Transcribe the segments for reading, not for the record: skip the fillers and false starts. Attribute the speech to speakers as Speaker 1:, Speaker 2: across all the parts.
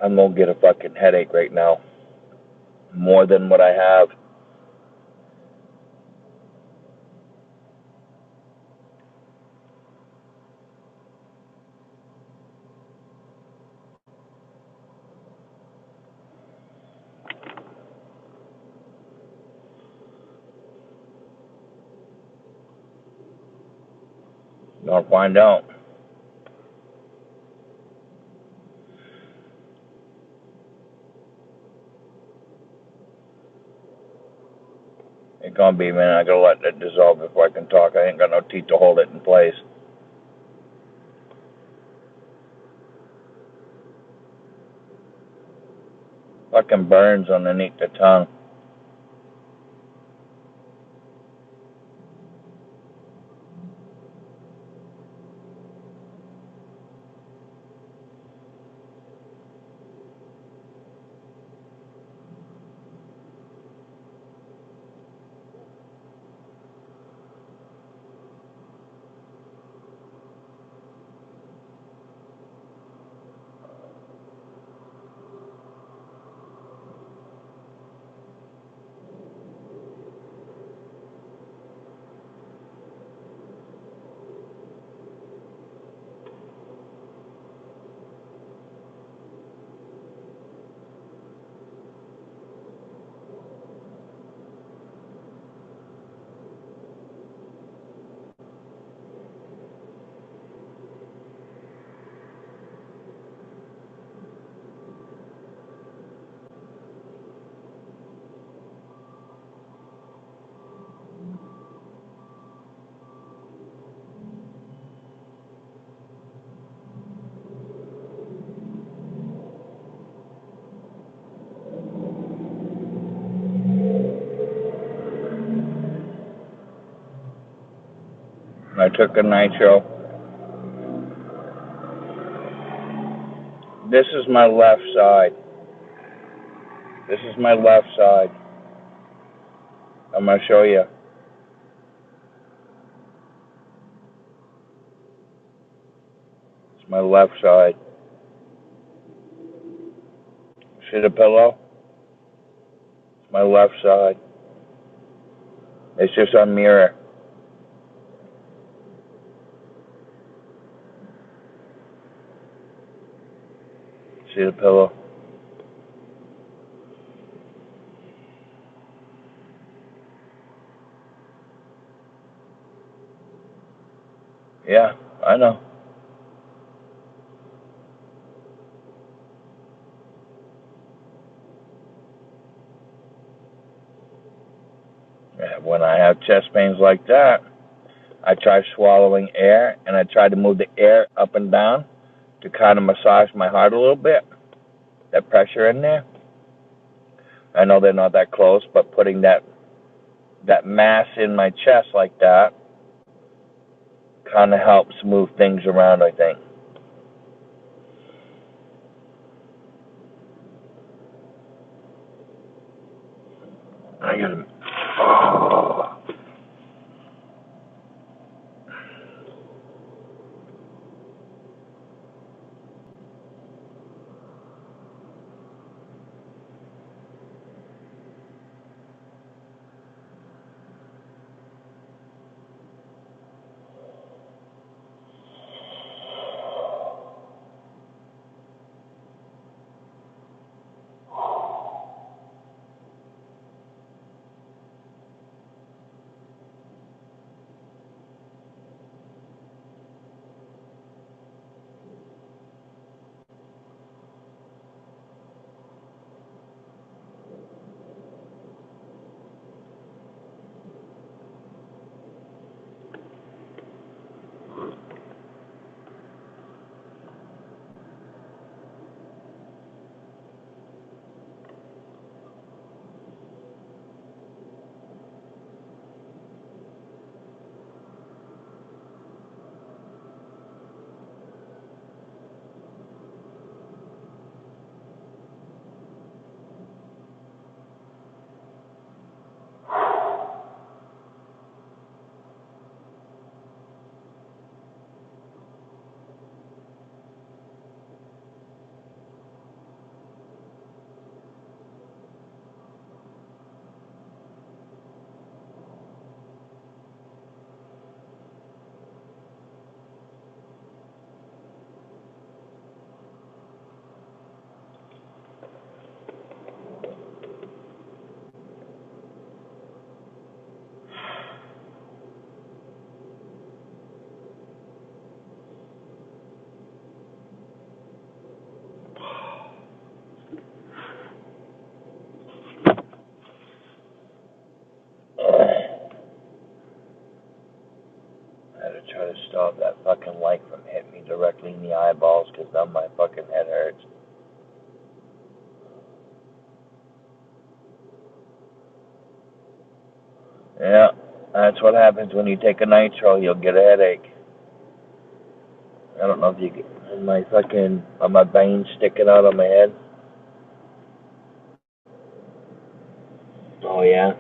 Speaker 1: I'm gonna get a fucking headache right now. More than what I have. Gonna find out. It's gonna be a minute. I gotta let that dissolve before I can talk. I ain't got no teeth to hold it in place. Fucking burns underneath the tongue. I took a nitro. This is my left side. This is my left side. I'm gonna show you. It's my left side. See the pillow? It's my left side. It's just a mirror. See the pillow? Yeah, I know. When I have chest pains like that, I try swallowing air, and I try to move the air up and down to kind of massage my heart a little bit. That pressure in there. I know they're not that close, but putting that mass in my chest like that kind of helps move things around, I think. I gotta. Oh. try to stop that fucking light from hitting me directly in the eyeballs, because now my fucking head hurts. Yeah, that's what happens when you take a nitro. You'll get a headache. I don't know if you get my veins sticking out on my head. Oh, yeah?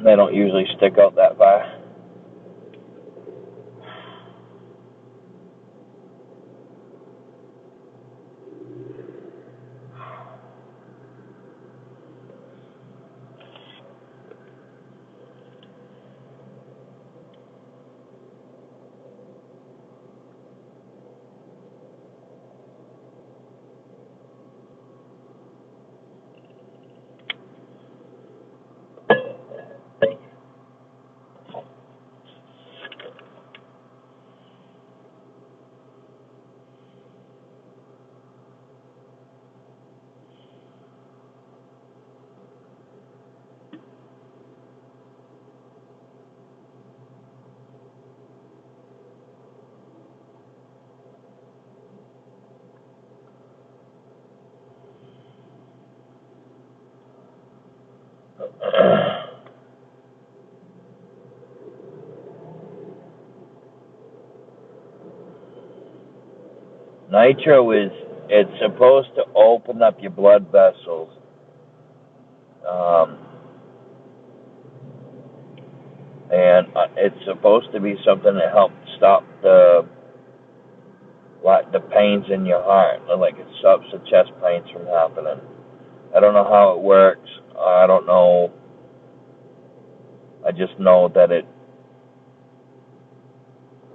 Speaker 1: They don't usually stick out that far. Nitro it's supposed to open up your blood vessels. Um, and it's supposed to be something that helps stop the pains in your heart, like it stops the chest pains from happening. I don't know how it works. I don't know. I just know that it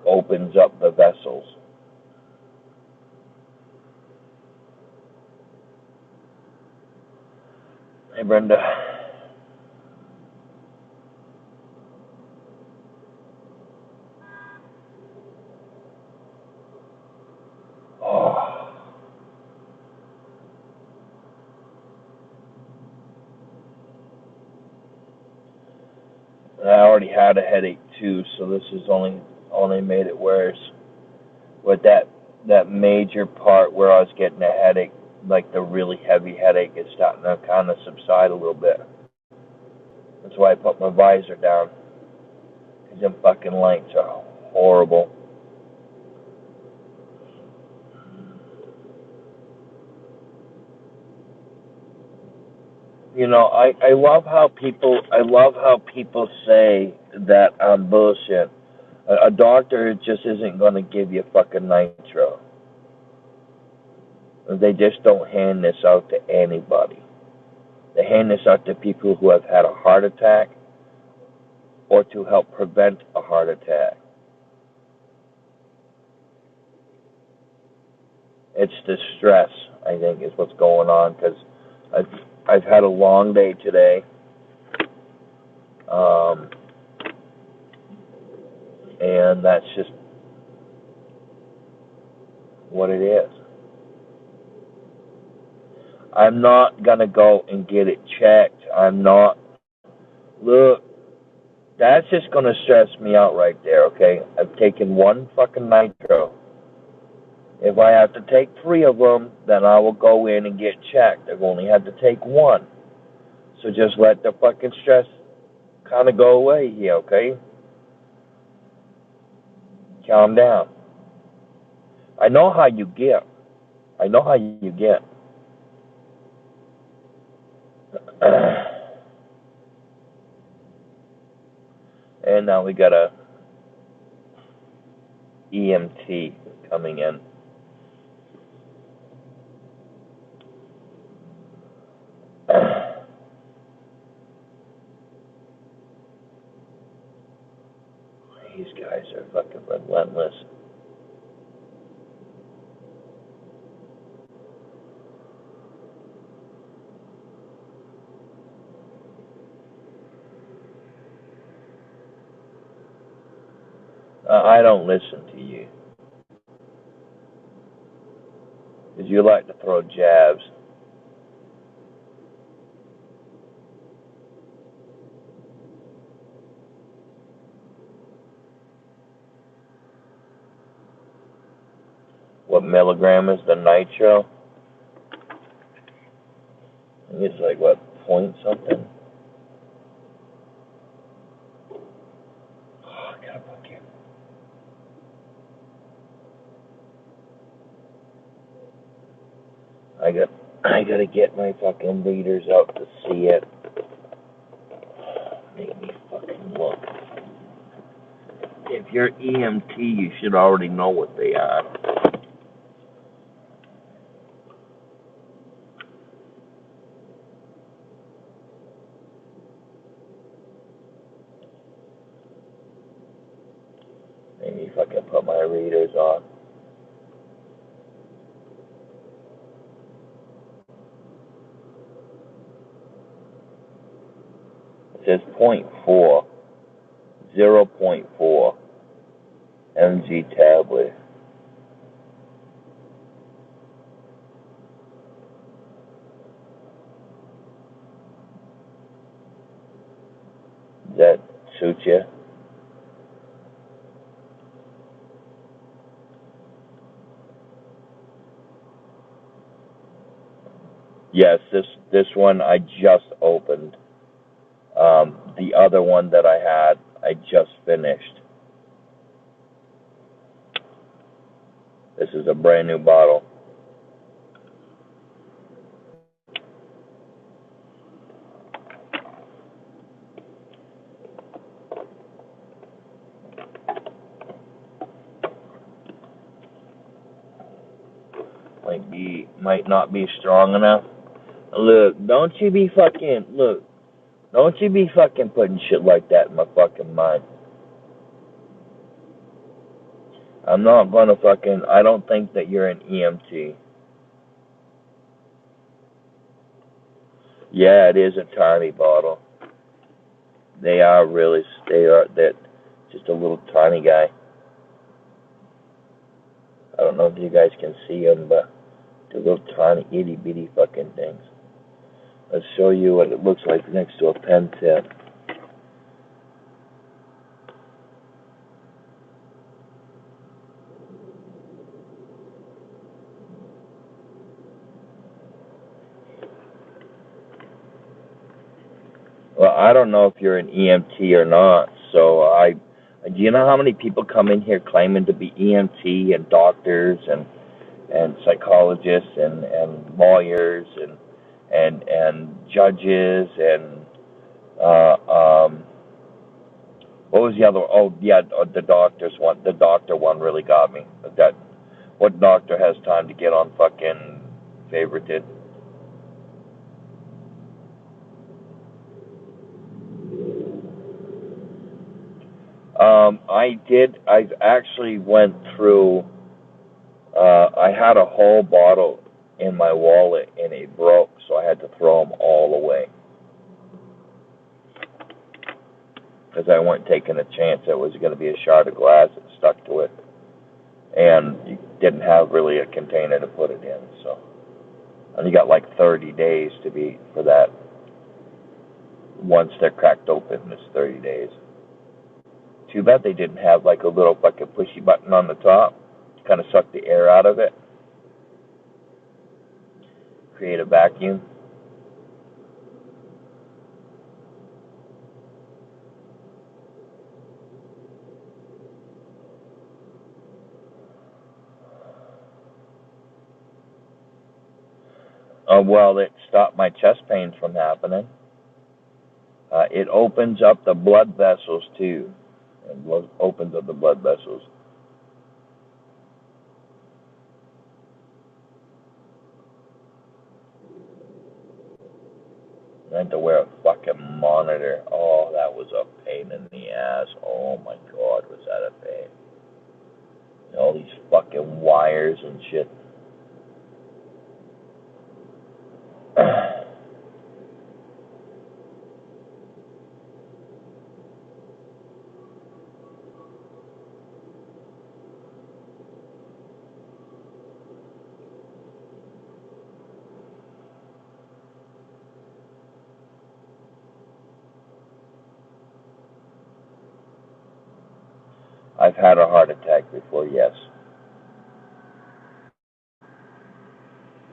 Speaker 1: opens up the vessels. Hey, Brenda. Oh. I already had a headache too, so this has only made it worse. With that major part where I was getting a headache, like the really heavy headache, is starting to kind of subside a little bit. That's why I put my visor down, because them fucking lights are horrible. You know, I love how people say that I'm bullshit. A doctor just isn't going to give you fucking nitro. They just don't hand this out to anybody. They hand this out to people who have had a heart attack or to help prevent a heart attack. It's the stress, I think, is what's going on, because I've had a long day today. And that's just what it is. I'm not going to go and get it checked. Look, that's just going to stress me out right there, okay? I've taken one fucking nitro. If I have to take 3 of them, then I will go in and get checked. I've only had to take 1. So just let the fucking stress kind of go away here, okay? Calm down. I know how you get. And now we got a EMT coming in. These guys are fucking relentless. I don't listen to you. you like to throw jabs. What milligram is the nitro? I think it's like, what, point something? Oh, I gotta book you. I gotta get my fucking readers out to see it. Make me fucking look. If you're EMT, you should already know what they are. Maybe if I can put my readers on. It says 0.4, 0.4 mg tablet. Does that suit you? Yes, this one I just opened. The other one that I had, I just finished. This is a brand new bottle. Might not be strong enough. Look, don't you be fucking putting shit like that in my fucking mind. I'm not gonna fucking, I don't think that you're an EMT. Yeah, it is a tiny bottle. That just a little tiny guy. I don't know if you guys can see them, but they're little tiny itty bitty fucking things. Let's show you what it looks like next to a pen tip. Well, I don't know if you're an EMT or not, so do you know how many people come in here claiming to be EMT and doctors and psychologists and lawyers and judges and what was the other? Oh yeah, the doctors one. The doctor one really got me. That what doctor has time to get on fucking favorited? I did. I actually went through. I had a whole bottle in my wallet and it broke, so I had to throw them all away because I wasn't taking a chance that it was going to be a shard of glass that stuck to it, and you didn't have really a container to put it in. So, and you got like 30 days for that. Once they're cracked open, it's 30 days. Too bad they didn't have like a little fucking pushy button on the top to kind of suck the air out of it, create a vacuum. Well, it stopped my chest pains from happening. It opens up the blood vessels too. It opens up the blood vessels. I had to wear a fucking monitor. Oh, that was a pain in the ass. Oh my God, was that a pain? All these fucking wires and shit. I've had a heart attack before, yes.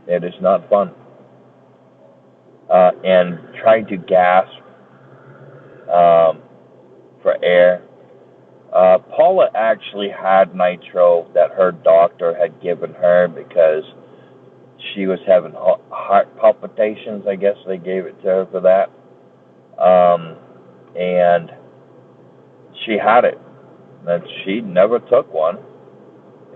Speaker 1: It is not fun. And trying to gasp um, for air. Paula actually had nitro that her doctor had given her because she was having heart palpitations. I guess they gave it to her for that. And she had it. And she never took one.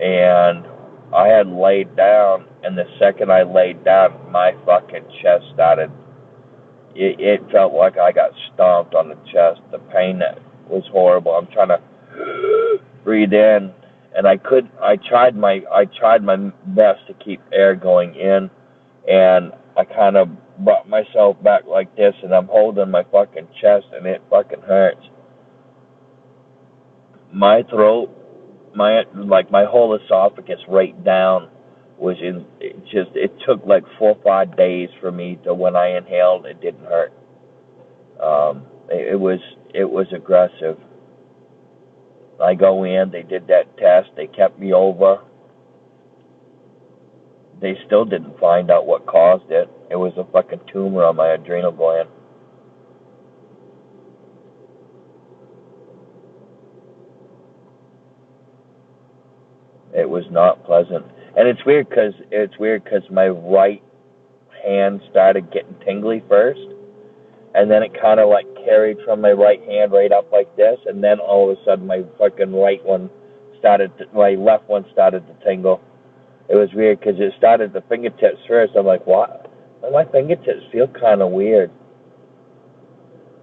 Speaker 1: And I had laid down, and the second I laid down, my fucking chest started. It felt like I got stomped on the chest. The pain was horrible. I'm trying to breathe in, and I could. I tried my best to keep air going in, and I kind of brought myself back like this, and I'm holding my fucking chest, and it fucking hurts. My throat, my whole esophagus right down was in. It took like 4 or 5 days for me to when I inhaled, it didn't hurt. It was aggressive. I go in, they did that test, they kept me over. They still didn't find out what caused it. It was a fucking tumor on my adrenal gland. It was not pleasant. And it's weird because my right hand started getting tingly first, and then it kind of like carried from my right hand right up like this, and then all of a sudden my fucking my left one started to tingle. It was weird because it started the fingertips first. I'm like, what? Well, my fingertips feel kind of weird.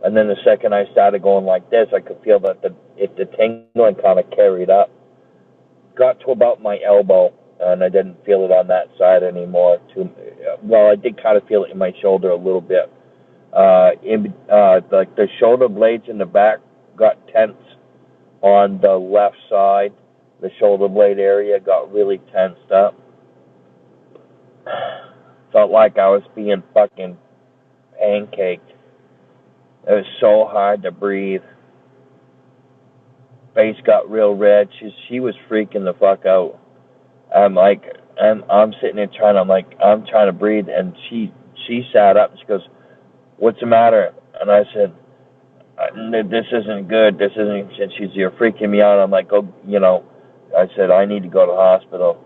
Speaker 1: And then the second I started going like this, I could feel that the tingling kind of carried up. Got to about my elbow, and I didn't feel it on that side anymore. Well, I did kind of feel it in my shoulder a little bit. Like the shoulder blades in the back got tense on the left side. The shoulder blade area got really tensed up. Felt like I was being fucking pancaked. It was so hard to breathe. Face got real red. She was freaking the fuck out. I'm sitting there I'm trying to breathe, and she sat up and she goes, "What's the matter?" And I said, "This isn't good. This isn't." And "You're freaking me out." I'm like, "Oh, I said, "I need to go to the hospital."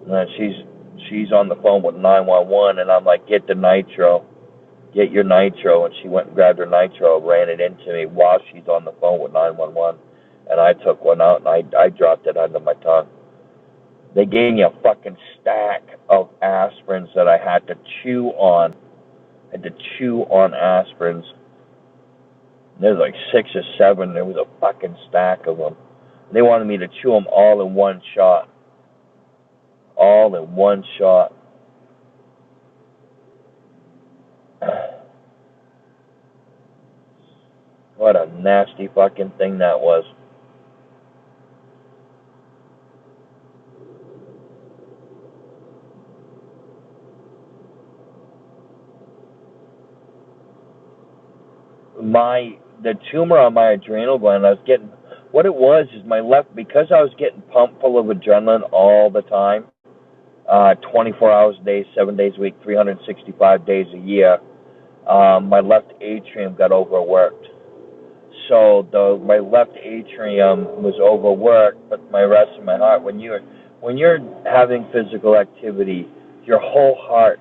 Speaker 1: And she's on the phone with 911, and I'm like, "Get the nitro. Get your nitro." And she went and grabbed her nitro, ran it into me while she's on the phone with 911. And I took one out, and I dropped it under my tongue. They gave me a fucking stack of aspirins that I had to chew on. I had to chew on aspirins. There's like 6 or 7. There was a fucking stack of them. They wanted me to chew them all in one shot. All in one shot. What a nasty fucking thing that was. The tumor on my adrenal gland, I was getting, what it was is my left, because I was getting pumped full of adrenaline all the time, 24 hours a day, 7 days a week, 365 days a year, my left atrium got overworked. So my left atrium was overworked, but my rest of my heart, when you're having physical activity, your whole heart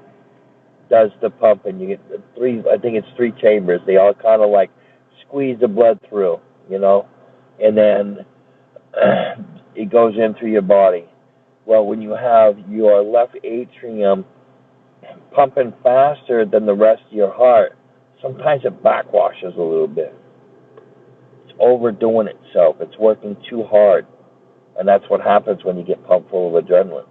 Speaker 1: does the pump, and you get I think it's 3 chambers. They all kind of like squeeze the blood through, and then it goes in through your body. Well, when you have your left atrium pumping faster than the rest of your heart, sometimes it backwashes a little bit. It's overdoing itself. It's working too hard, and that's what happens when you get pumped full of adrenaline.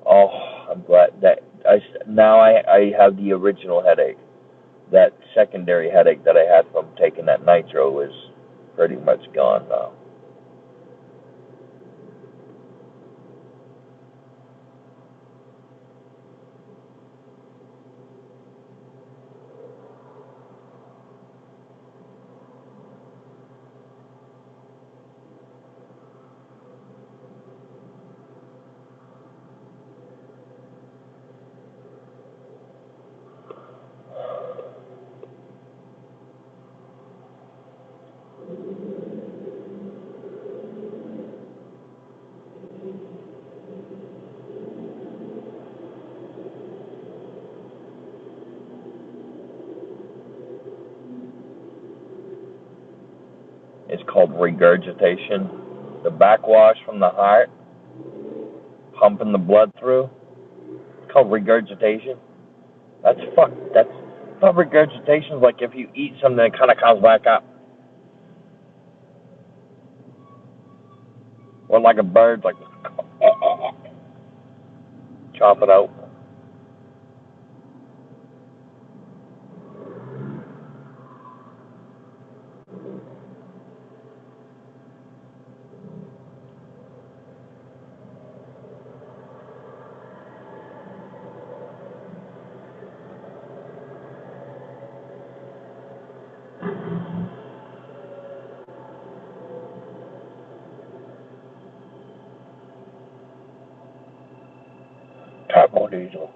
Speaker 1: Oh, I'm glad that I have the original headache. That secondary headache that I had from taking that nitro is pretty much gone now. called regurgitation. The backwash from the heart, pumping the blood through. It's called regurgitation. That's fucked. That's not regurgitation. Is like if you eat something, it kind of comes back up. Or like a bird, like chop it out. Turbo diesel.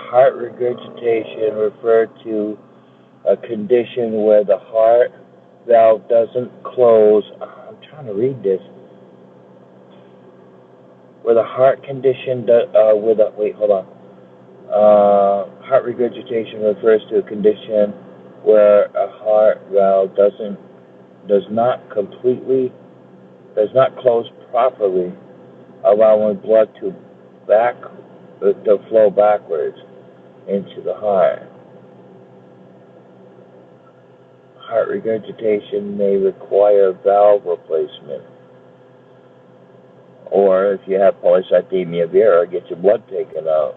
Speaker 1: Heart regurgitation referred to a condition where the heart valve doesn't close. I'm trying to read this. Where the heart condition wait, hold on. Heart regurgitation refers to a condition where a heart valve does not close properly, allowing blood to flow backwards into the heart. Heart regurgitation may require valve replacement, or if you have polycythemia vera, get your blood taken out.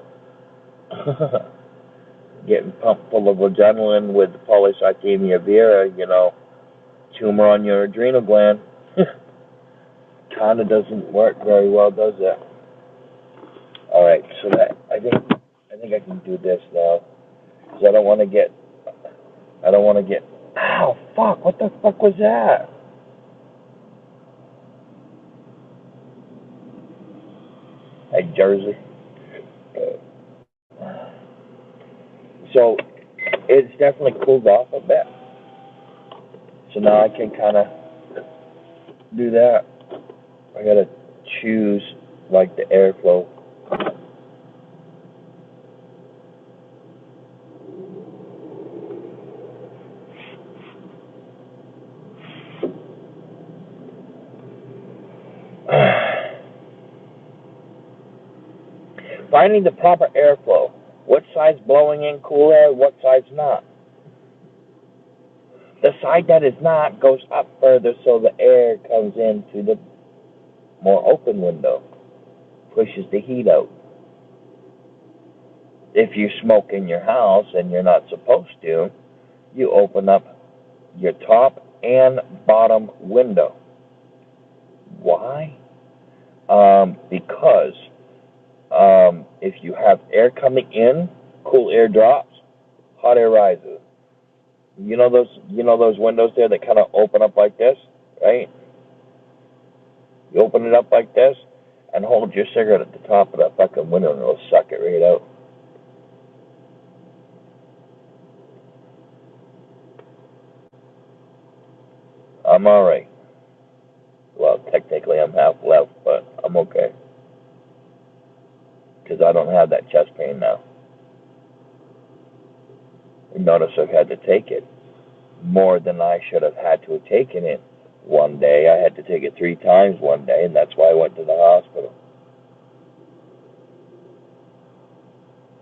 Speaker 1: Getting pumped full of adrenaline with polycythemia vera, tumor on your adrenal gland, kind of doesn't work very well, does it? All right, so that I think I can do this now, because I don't want to get. Ow, fuck! What the fuck was that? Hey, Jersey. So it's definitely cooled off a bit. So now I can kind of do that. I gotta choose like the airflow. Finding the proper airflow. What side's blowing in cool air, what side's not. The side that is not goes up further so the air comes into the more open window, pushes the heat out. If you smoke in your house and you're not supposed to, you open up your top and bottom window. Why? Because if you have air coming in, cool air drops, hot air rises. You know those windows there that kind of open up like this, right? You open it up like this and hold your cigarette at the top of that fucking window and it'll suck it right out. I'm alright. Well, technically I'm half left, but I'm okay. Because I don't have that chest pain now. You notice I've had to take it more than I should have had to have taken it one day. I had to take it 3 times one day, and that's why I went to the hospital.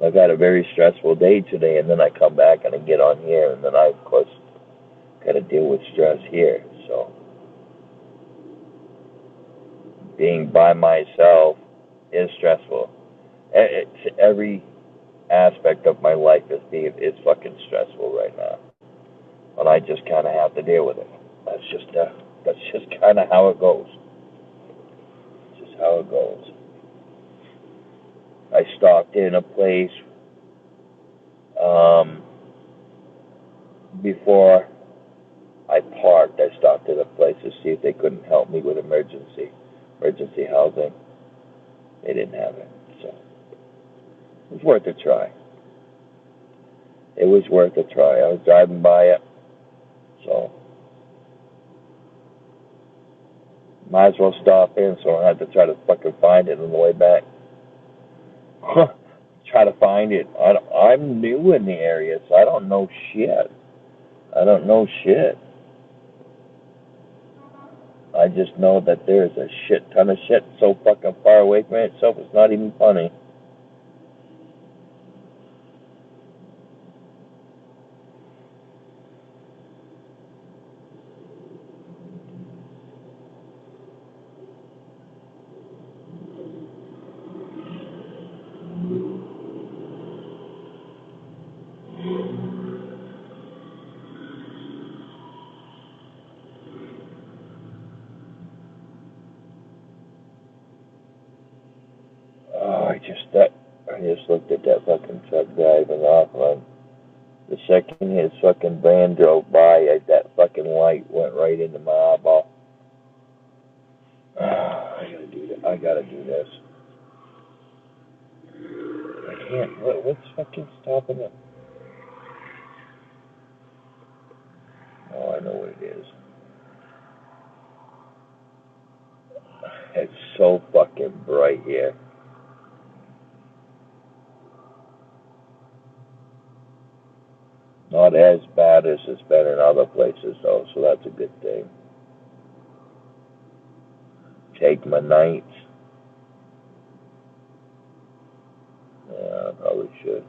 Speaker 1: I've had a very stressful day today, and then I come back and I get on here, and then I, of course, got to deal with stress here. So being by myself is stressful. It's every aspect of my life is fucking stressful right now, and I just kind of have to deal with it. That's just kind of how it goes. It's just how it goes. I stopped in a place um, before I parked. I stopped at a place to see if they couldn't help me with emergency housing. They didn't have it, so it was worth a try. It was worth a try. I was driving by it, so might as well stop in so I don't have to try to fucking find it on the way back. Try to find it. I'm new in the area, so I don't know shit. I don't know shit. I just know that there's a shit ton of shit so fucking far away from itself, it's not even funny. Oh, I just looked at that fucking truck driving off. The second his fucking van drove by, that fucking light went right into my eyeball. I gotta do that. I gotta do this. I can't. What's fucking stopping it? Oh, I know what it is. It's so fucking bright here. Not as bad as it's been in other places, though, so that's a good thing. Take my nights. Yeah, I probably should.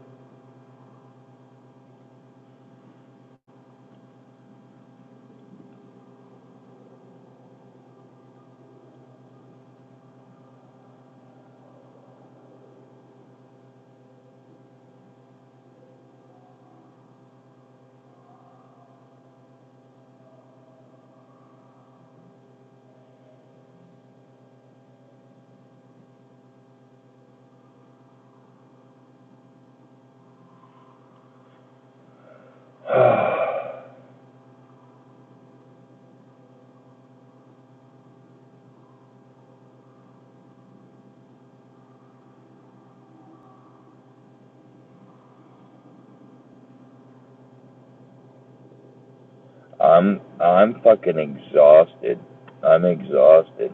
Speaker 1: I'm fucking exhausted. I'm exhausted.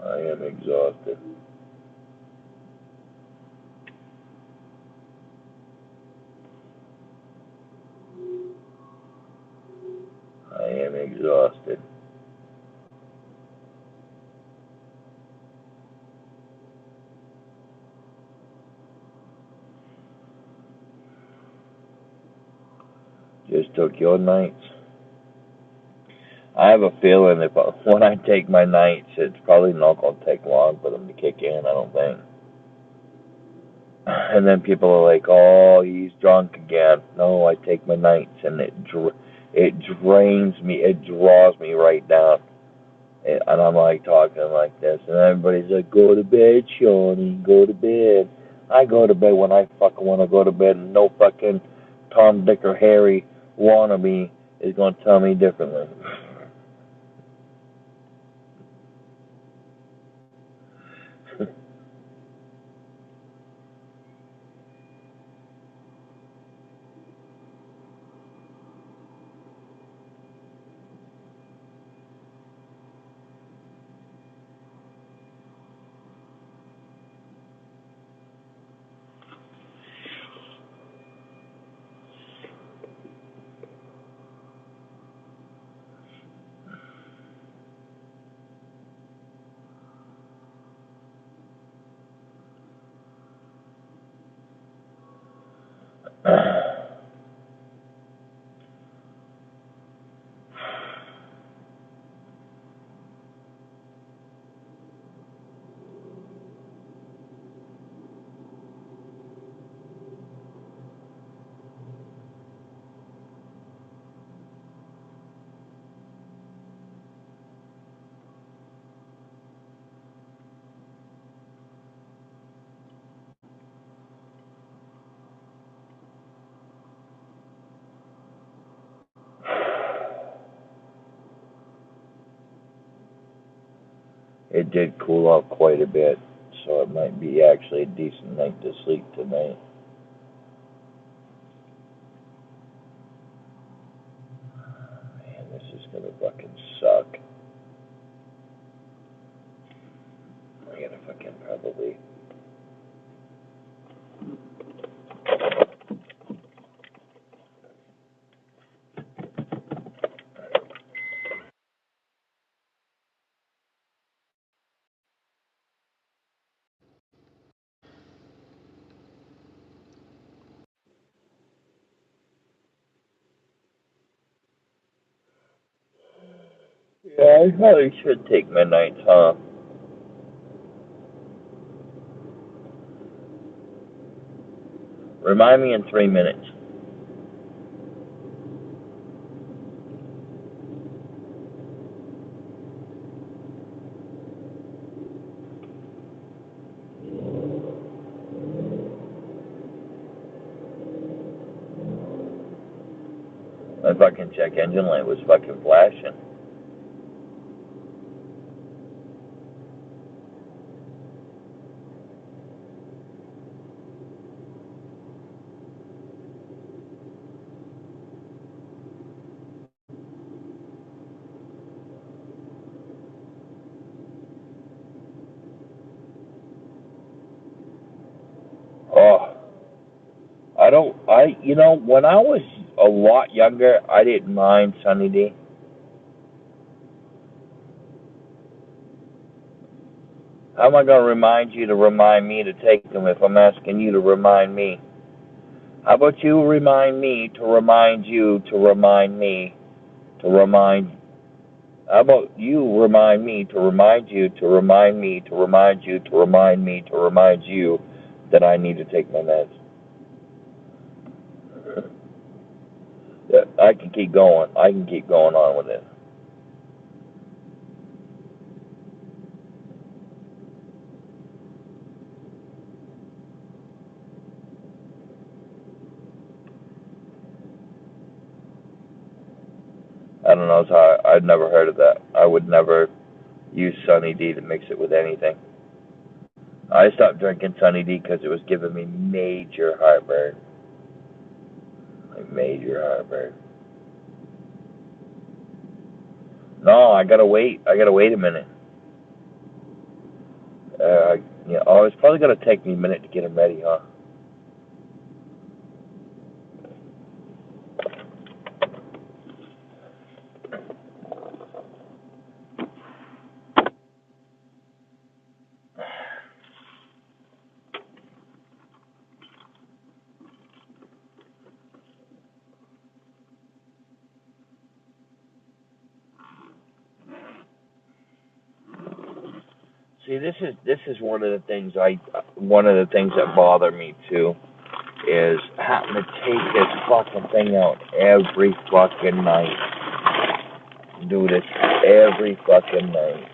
Speaker 1: I am exhausted. I am exhausted. Just took your nights. I have a feeling when I take my nights, it's probably not going to take long for them to kick in. I don't think. And then people are like, "Oh, he's drunk again." No, I take my nights, and it drains me. It draws me right down. And I'm like talking like this, and everybody's like, "Go to bed, Shawnee. Go to bed." I go to bed when I fucking want to go to bed, and no fucking Tom, Dick, or Harry wannabe is going to tell me differently. It did cool off quite a bit, so it might be actually a decent night to sleep tonight. Man, this is gonna fucking suck. I gotta fucking probably. Yeah, I probably should take my nights, huh? Remind me in 3 minutes. My fucking check engine light was fucking flashing. Oh, when I was a lot younger, I didn't mind Sunny D. How am I going to remind you to remind me to take them if I'm asking you to remind me? How about you remind me to remind you to remind me to remind? How about you remind me to remind you to remind me to remind you to remind me to remind you that I need to take my meds? Yeah, I can keep going. I can keep going on with it. I don't know. I'd never heard of that. I would never use Sunny D to mix it with anything. I stopped drinking Sunny D because it was giving me major heartburn. Like major heartburn. No, I gotta wait. I gotta wait a minute. It's probably gonna take me a minute to get them ready, huh? See, this is one of the things that bother me too is having to take this fucking thing out every fucking night. Do this every fucking night.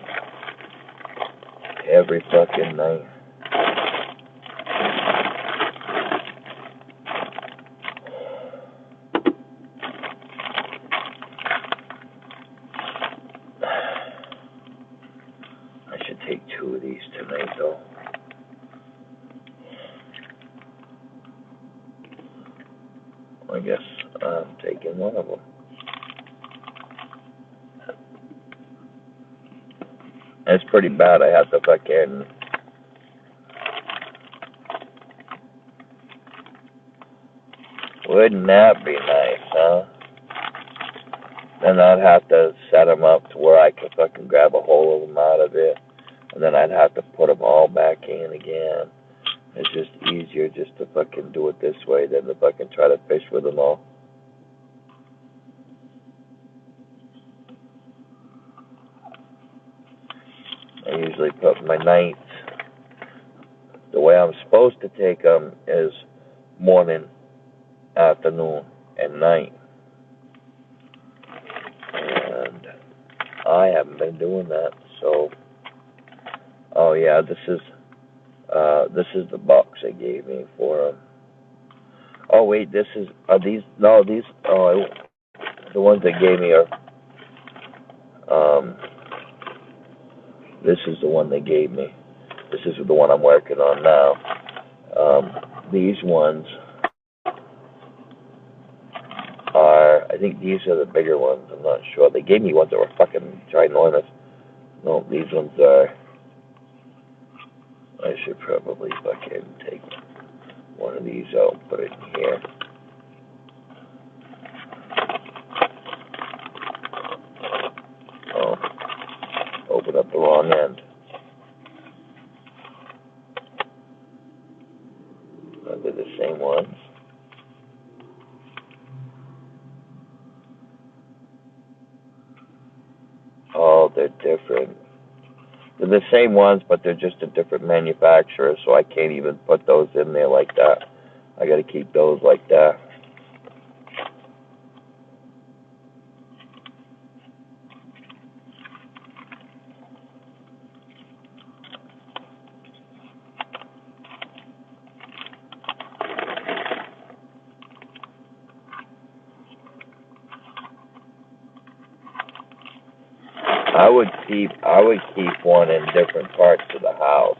Speaker 1: Every fucking night. I should take 2 of these tonight, though. I guess I'm taking one of them. It's pretty bad. I have to fucking. Wouldn't that be nice, huh? Then I'd have to set them up to where I could fucking grab a hold of them out of it, and then I'd have to put them all back in again. It's just easier just to fucking do it this way than to fucking try to fish with them all. I usually put my nights. The way I'm supposed to take them is morning, afternoon, and night. And I haven't been doing that, so. Oh yeah, this is the box they gave me for them. Oh wait, are these? No, these. Oh, the ones they gave me are. This is the one they gave me. This is the one I'm working on now. These ones are, I think these are the bigger ones. I'm not sure. They gave me ones that were fucking ginormous. No, these ones are, I should probably fucking take one of these out, put it in here. Oh, open up the wrong end. They're the same ones. Oh, they're different. They're the same ones, but they're just a different manufacturer, so I can't even put those in there like that. I gotta keep those like that. I would keep one in different parts of the house.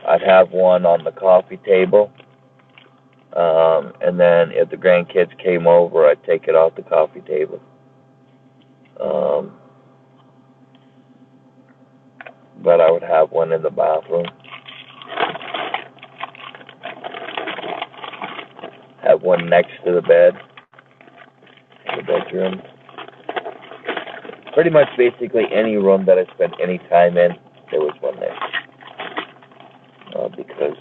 Speaker 1: I'd have one on the coffee table, and then if the grandkids came over, I'd take it off the coffee table. But I would have one in the bathroom. Have one next to the bed in the bedroom. Pretty much basically any room that I spent any time in, there was one there. Because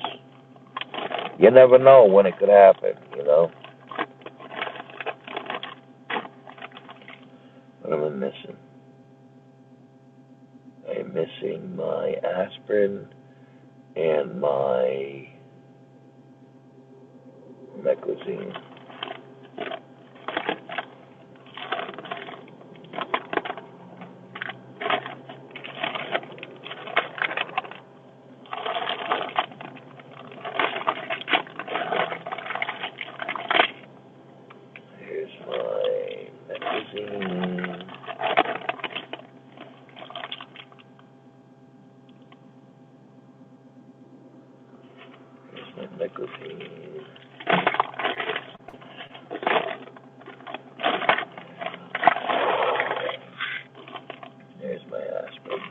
Speaker 1: you never know when it could happen, you know. What am I missing? I'm missing my aspirin and my meclizine. Here's my meclizine. Here's my meclizine. There's my aspirin.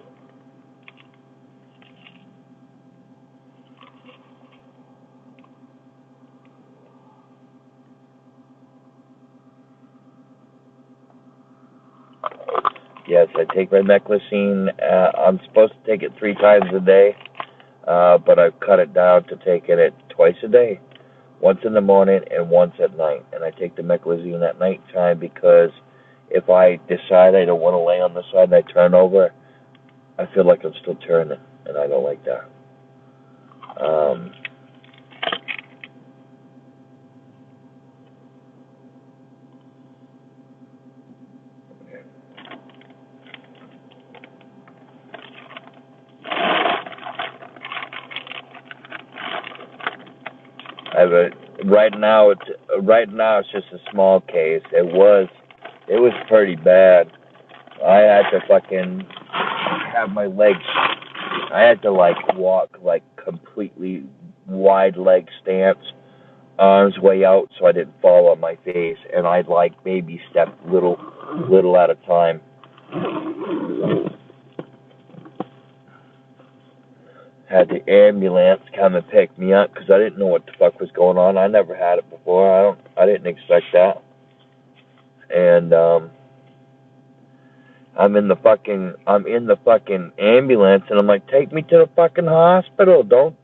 Speaker 1: Yes, I take my meclizine. I'm supposed to take it 3 times a day, but I've cut it down to taking it twice a day. Once in the morning and once at night. And I take the meclizine at night time because if I decide I don't want to lay on the side and I turn over, I feel like I'm still turning, and I don't like that. I have a right now. It's just a small case. It was pretty bad. I had to fucking have my legs. I had to like walk like completely wide leg stance, arms way out so I didn't fall on my face, and I'd like baby step little at a time. Had the ambulance come and pick me up because I didn't know what the fuck was going on. I never had it before. I didn't expect that. And I'm in the fucking ambulance, and I'm like, take me to the fucking hospital. Don't.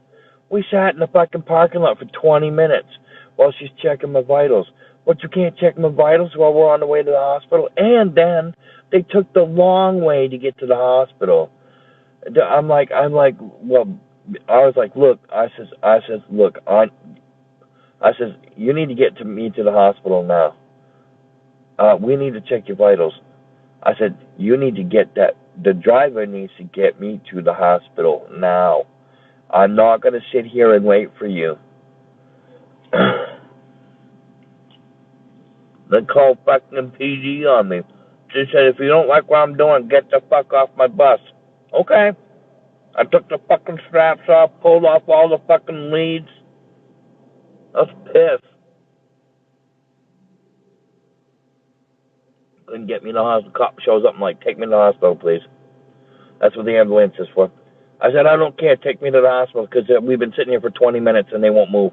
Speaker 1: We sat in the fucking parking lot for 20 minutes while she's checking my vitals. But you can't check my vitals while we're on the way to the hospital. And then they took the long way to get to the hospital. I'm like, well, I was like, look, I says, look, I says, you need to get me to the hospital now. We need to check your vitals. I said, you need to get that. The driver needs to get me to the hospital now. I'm not going to sit here and wait for you. They called fucking PD on me. She said, if you don't like what I'm doing, get the fuck off my bus. Okay. I took the fucking straps off, pulled off all the fucking leads. I was pissed. Couldn't get me to the hospital. Cop shows up and like, take me to the hospital, please. That's what the ambulance is for. I said, I don't care. Take me to the hospital because we've been sitting here for 20 minutes and they won't move.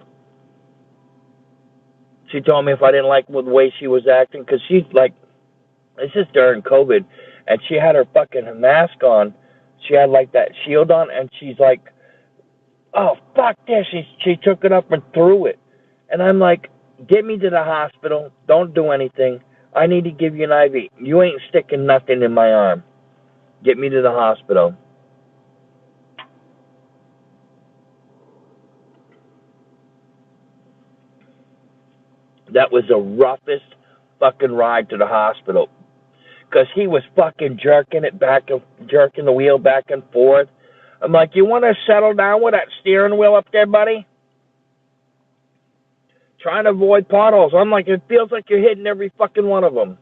Speaker 1: She told me if I didn't like the way she was acting, because she's like, this is during COVID, and she had her fucking mask on. She had like that shield on, and she's like, oh, fuck this. She took it up and threw it. And I'm like, get me to the hospital. Don't do anything. I need to give you an IV. You ain't sticking nothing in my arm. Get me to the hospital. That was the roughest fucking ride to the hospital. Because he was fucking jerking the wheel back and forth. I'm like, you want to settle down with that steering wheel up there, buddy? Trying to avoid potholes. I'm like, it feels like you're hitting every fucking one of them.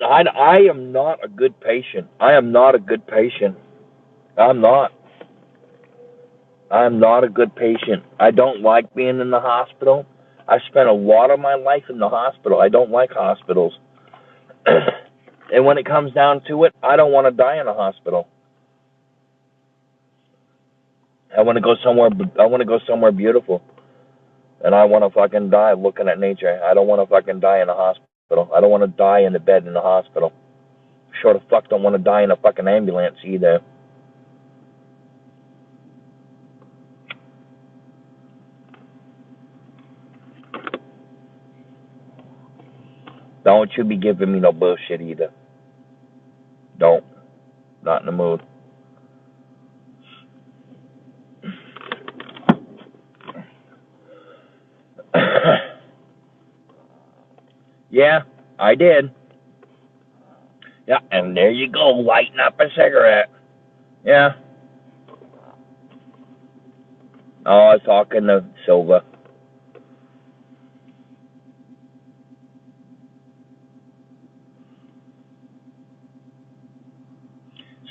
Speaker 1: I am not a good patient. I am not a good patient. I'm not. I'm not a good patient. I don't like being in the hospital. I spent a lot of my life in the hospital. I don't like hospitals. And when it comes down to it, I don't want to die in a hospital. I want to go somewhere. I want to go somewhere beautiful, and I want to fucking die looking at nature. I don't want to fucking die in a hospital. I don't want to die in the bed in the hospital. Sure the fuck don't want to die in a fucking ambulance either. Don't you be giving me no bullshit either. Don't. Not in the mood. Yeah, I did. Yeah, and there you go, lighting up a cigarette. Yeah. Oh, I was talking to Silva.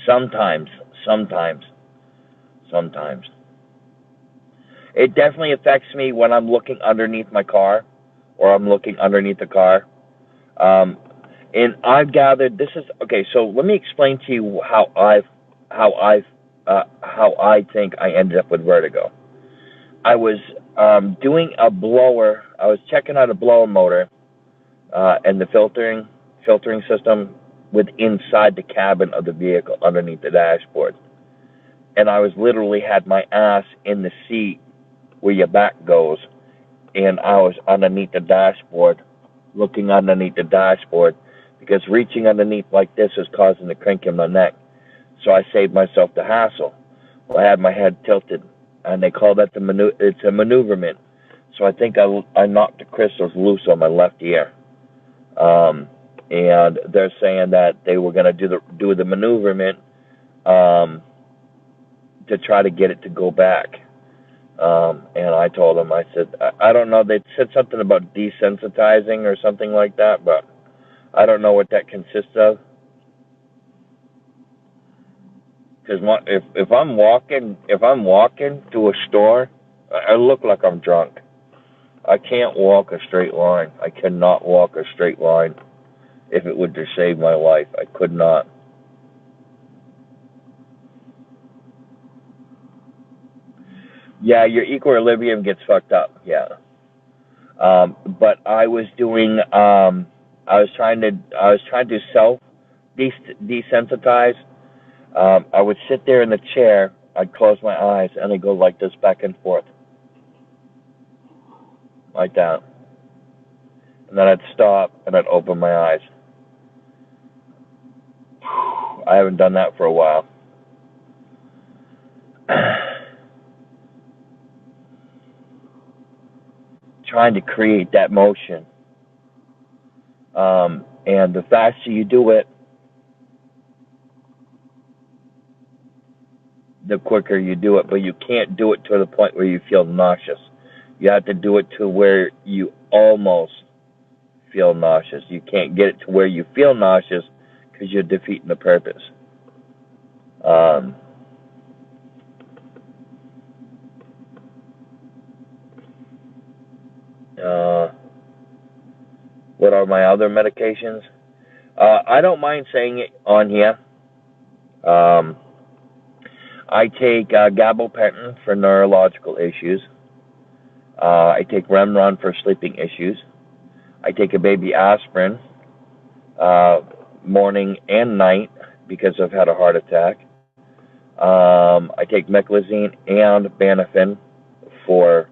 Speaker 1: Sometimes. Sometimes. Sometimes. It definitely affects me when I'm looking underneath my car or I'm looking underneath the car. Um, and I've gathered this is okay. So let me explain to you how I think I ended up with vertigo. I was doing a blower. I was checking out a blower motor and the filtering system with inside the cabin of the vehicle underneath the dashboard. And I was literally had my ass in the seat where your back goes, and I was underneath the dashboard, looking underneath the dashboard, because reaching underneath like this is causing the crink in my neck. So I saved myself the hassle. Well, I had my head tilted, and they call that it's a maneuverment. So I think I knocked the crystals loose on my left ear. And they're saying that they were going to do the maneuverment to try to get it to go back. And I told them, I said, I don't know. They said something about desensitizing or something like that, but I don't know what that consists of. Because if I'm walking to a store, I look like I'm drunk. I can't walk a straight line. I cannot walk a straight line. If it would just save my life, I could not. Yeah, your equilibrium gets fucked up. Yeah. But I was doing. I was trying to self desensitize. I would sit there in the chair. I'd close my eyes and I'd go like this back and forth, like that, and then I'd stop and I'd open my eyes. I haven't done that for a while. Trying to create that motion, and the faster you do it, the quicker you do it. But you can't do it to the point where you feel nauseous. You have to do it to where you almost feel nauseous. You can't get it to where you feel nauseous because you're defeating the purpose. Um, uh, what are my other medications? I don't mind saying it on here. Um, I take gabapentin for neurological issues. I take Remron for sleeping issues. I take a baby aspirin uh, morning and night because I've had a heart attack. I take meclizine and Banafin for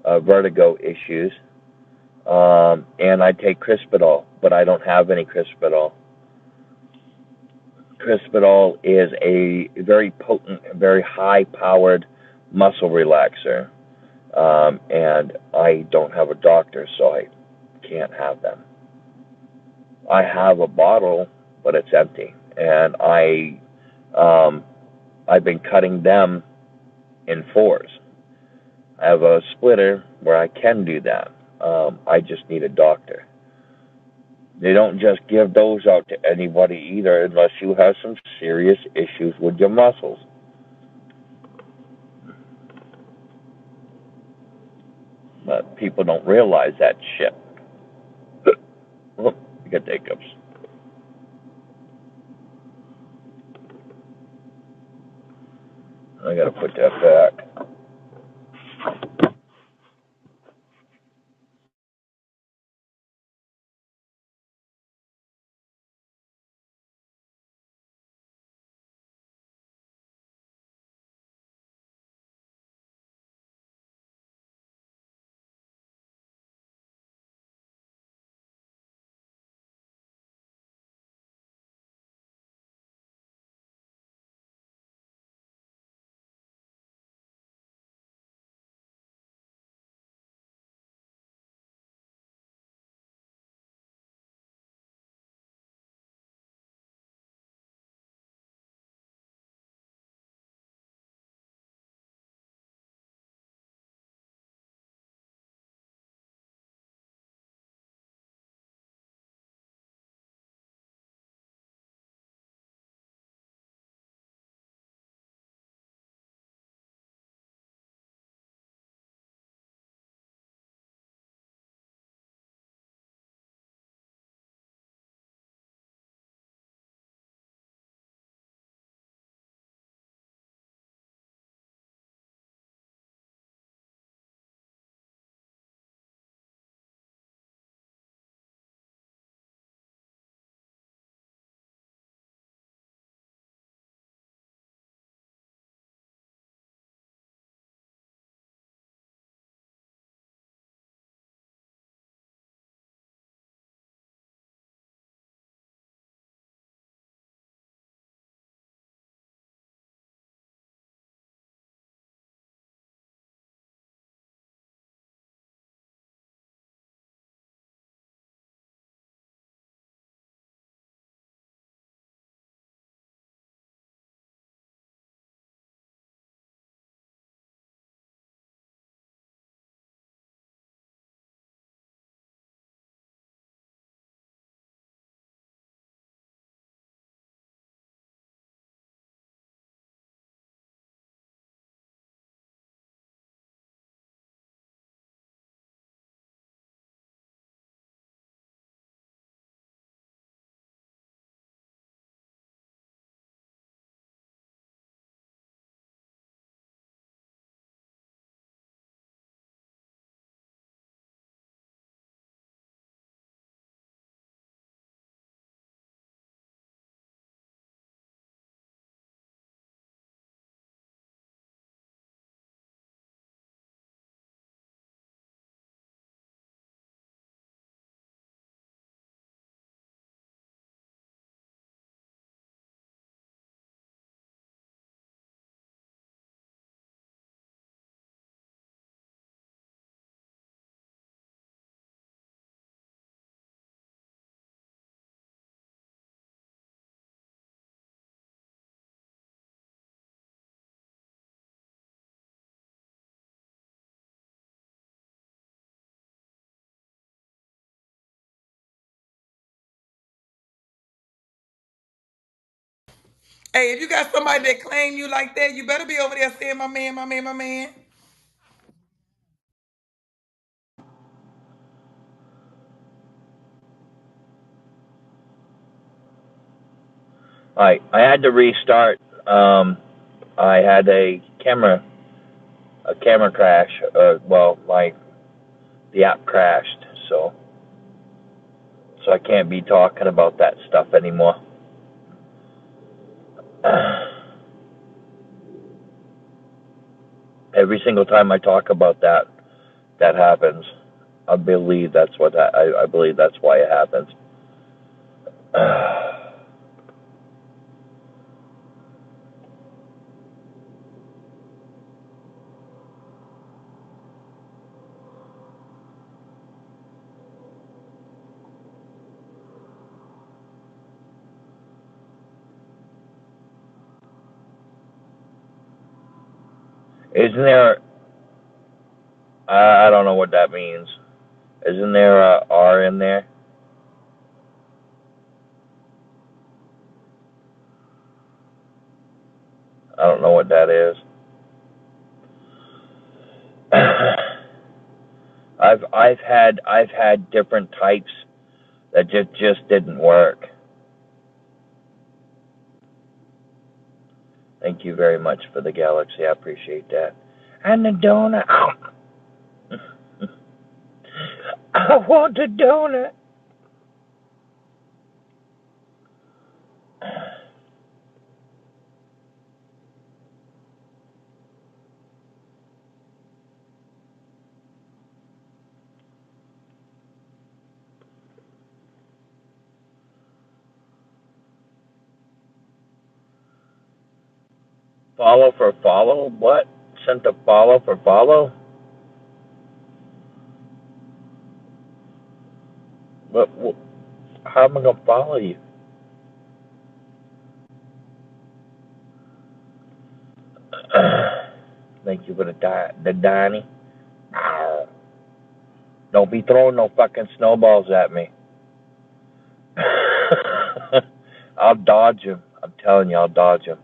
Speaker 1: vertigo issues. And I take Crispidol, but I don't have any Crispidol. Crispidol is a very potent, very high-powered muscle relaxer, and I don't have a doctor, so I can't have them. I have a bottle, but it's empty, and I've been cutting them in fours. I have a splitter where I can do that. I just need a doctor. They don't just give those out to anybody either unless you have some serious issues with your muscles. But people don't realize that shit. Oh, you got hiccups. I gotta put that back.
Speaker 2: Hey, if you got somebody that claim you like that, you better be over there saying my man, my man, my man.
Speaker 1: I had to restart. I had a camera crash. Well, the app crashed, so I can't be talking about that stuff anymore. Every single time I talk about that, that happens. I believe that's what I believe that's why it happens. Isn't there? I don't know what that means. Isn't there a R in there? I don't know what that is. I've had different types that just didn't work. Thank you very much for the galaxy. I appreciate that. And the donut. I want a donut. Follow for follow? What? Sent a follow for follow? What how am I gonna follow you? Thank you for the Donnie. Don't be throwing no fucking snowballs at me. I'll dodge him. I'm telling you, I'll dodge him.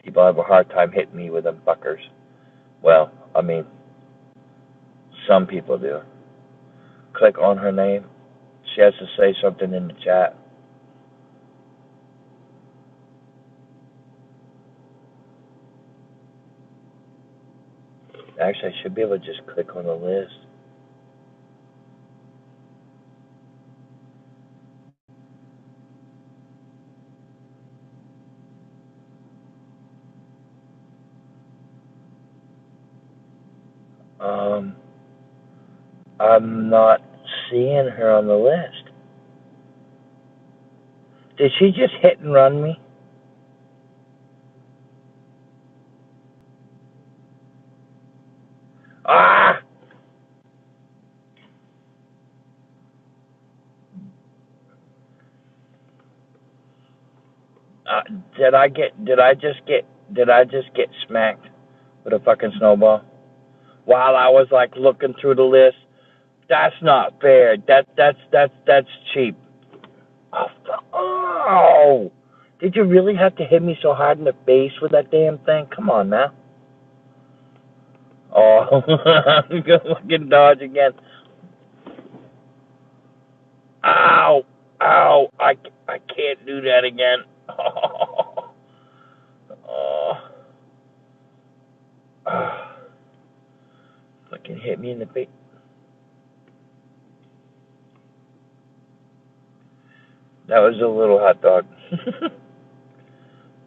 Speaker 1: People have a hard time hitting me with them fuckers. Well, I mean, some people do. Click on her name. She has to say something in the chat. Actually, I should be able to just click on the list. Um, I'm not seeing her on the list. Did she just hit and run me? Ah! Uh, did I just get smacked with a fucking snowball while I was like looking through the list? That's not fair. That's cheap. Oh, oh! Did you really have to hit me so hard in the face with that damn thing? Come on now. Oh, I'm gonna fucking dodge again. Ow! Ow! I can't do that again. Oh, oh. Oh. Fucking hit me in the face. That was a little hot dog.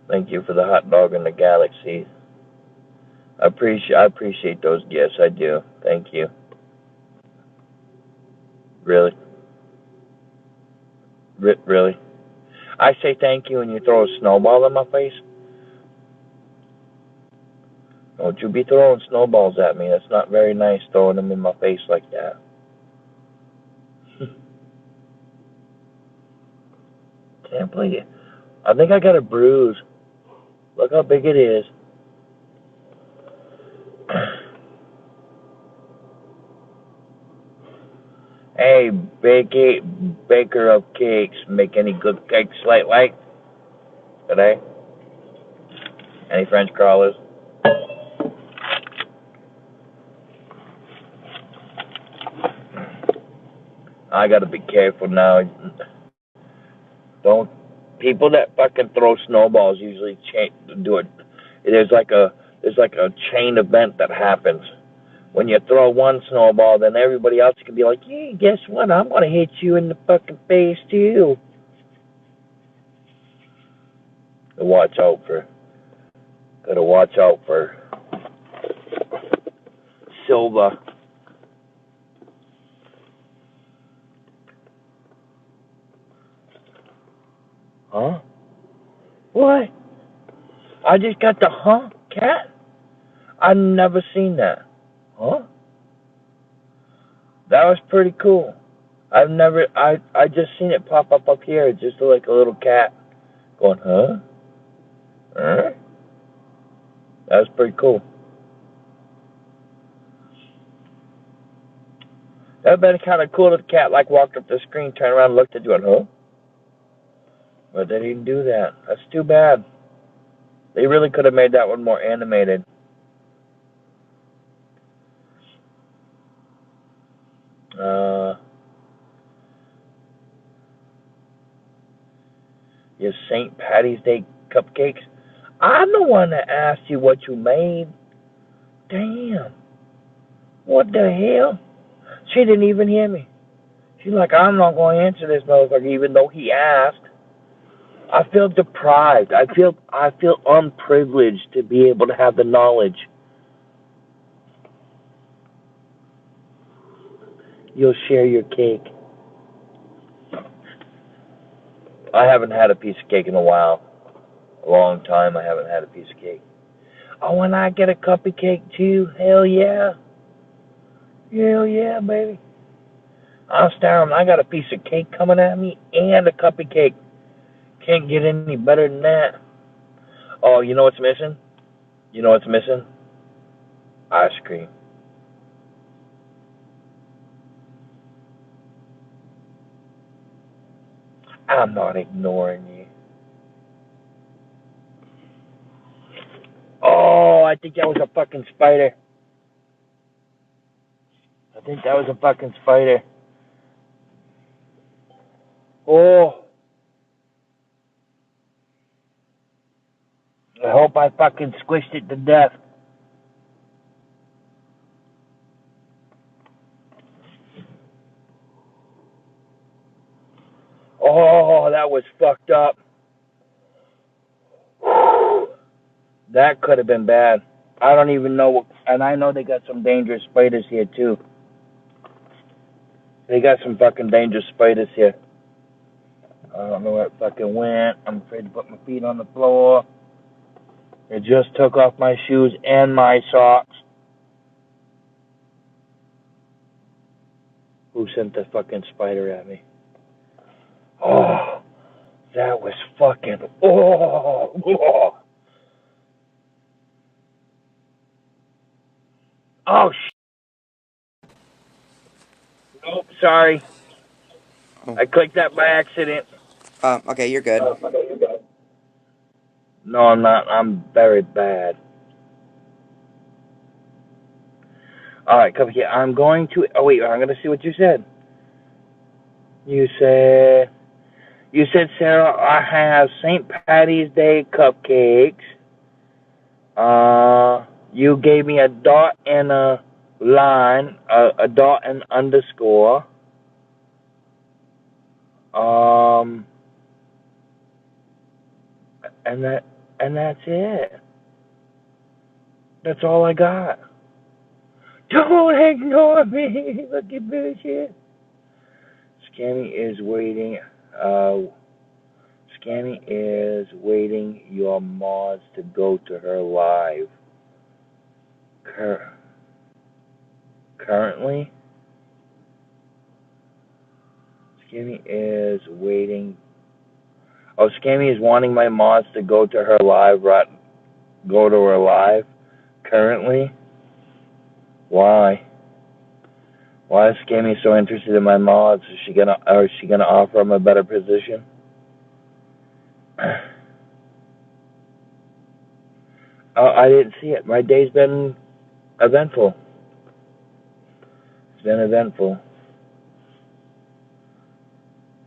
Speaker 1: Thank you for the hot dog in the galaxy. I appreciate those gifts. I do. Thank you. Really, really. I say thank you and you throw a snowball in my face. Don't you be throwing snowballs at me. That's not very nice throwing them in my face like that. Can't believe it. I think I got a bruise. Look how big it is. Hey, baker of cakes, make any good cakes lately? today? Any French crawlers? I gotta be careful now. Don't people that fucking throw snowballs usually do it. There's like a chain event that happens. When you throw one snowball, then everybody else can be like, "Hey, guess what? I'm gonna hit you in the fucking face too." Watch out for. Gotta watch out for Silva. Huh? What? I just got the cat? I've never seen that. Huh? That was pretty cool. I just seen it pop up here. It's just like a little cat going, huh? Huh? That was pretty cool. That would have been kind of cool if the cat like walked up the screen, turned around, and looked at you and, huh? But they didn't do that. That's too bad. They really could have made that one more animated. Your St. Patty's Day cupcakes. I'm the one that asked you what you made. Damn. What the hell? She didn't even hear me. She's like, I'm not going to answer this motherfucker even though he asked. I feel deprived. I feel unprivileged to be able to have the knowledge. You'll share your cake. I haven't had a piece of cake in a while. A long time I haven't had a piece of cake. Oh, and I get a cup of cake too? Hell yeah. Hell yeah, baby. I'm starving. I got a piece of cake coming at me and a cup of cake. Can't get any better than that. Oh, you know what's missing? You know what's missing? Ice cream. I'm not ignoring you. Oh, I think that was a fucking spider. I think that was a fucking spider. Oh. I hope I fucking squished it to death. Oh, that was fucked up. That could have been bad. I don't even know. And I know they got some dangerous spiders here, too. They got some fucking dangerous spiders here. I don't know where it fucking went. I'm afraid to put my feet on the floor. It just took off my shoes and my socks. Who sent the fucking spider at me? Oh, that was fucking. Oh. Oh, nope, sorry.
Speaker 3: Oh.
Speaker 1: I clicked that by accident.
Speaker 3: Okay, you're good.
Speaker 1: No, I'm not. I'm very bad. All right, come here. I'm going to. Oh wait, I'm going to see what you said. You said, Sarah, I have St. Patty's Day cupcakes. You gave me a dot and a line, a dot and underscore. And that's it. That's all I got. Don't ignore me. Look at bullshit. Scammy is waiting. Scammy is waiting your mods to go to her live. Currently, Scammy is waiting. Oh, Scammy is wanting my mods to go to her live. Right, go to her live. Currently, why? Why is Scammy so interested in my mods? Is she gonna offer him a better position? I didn't see it. My day's been eventful. It's been eventful.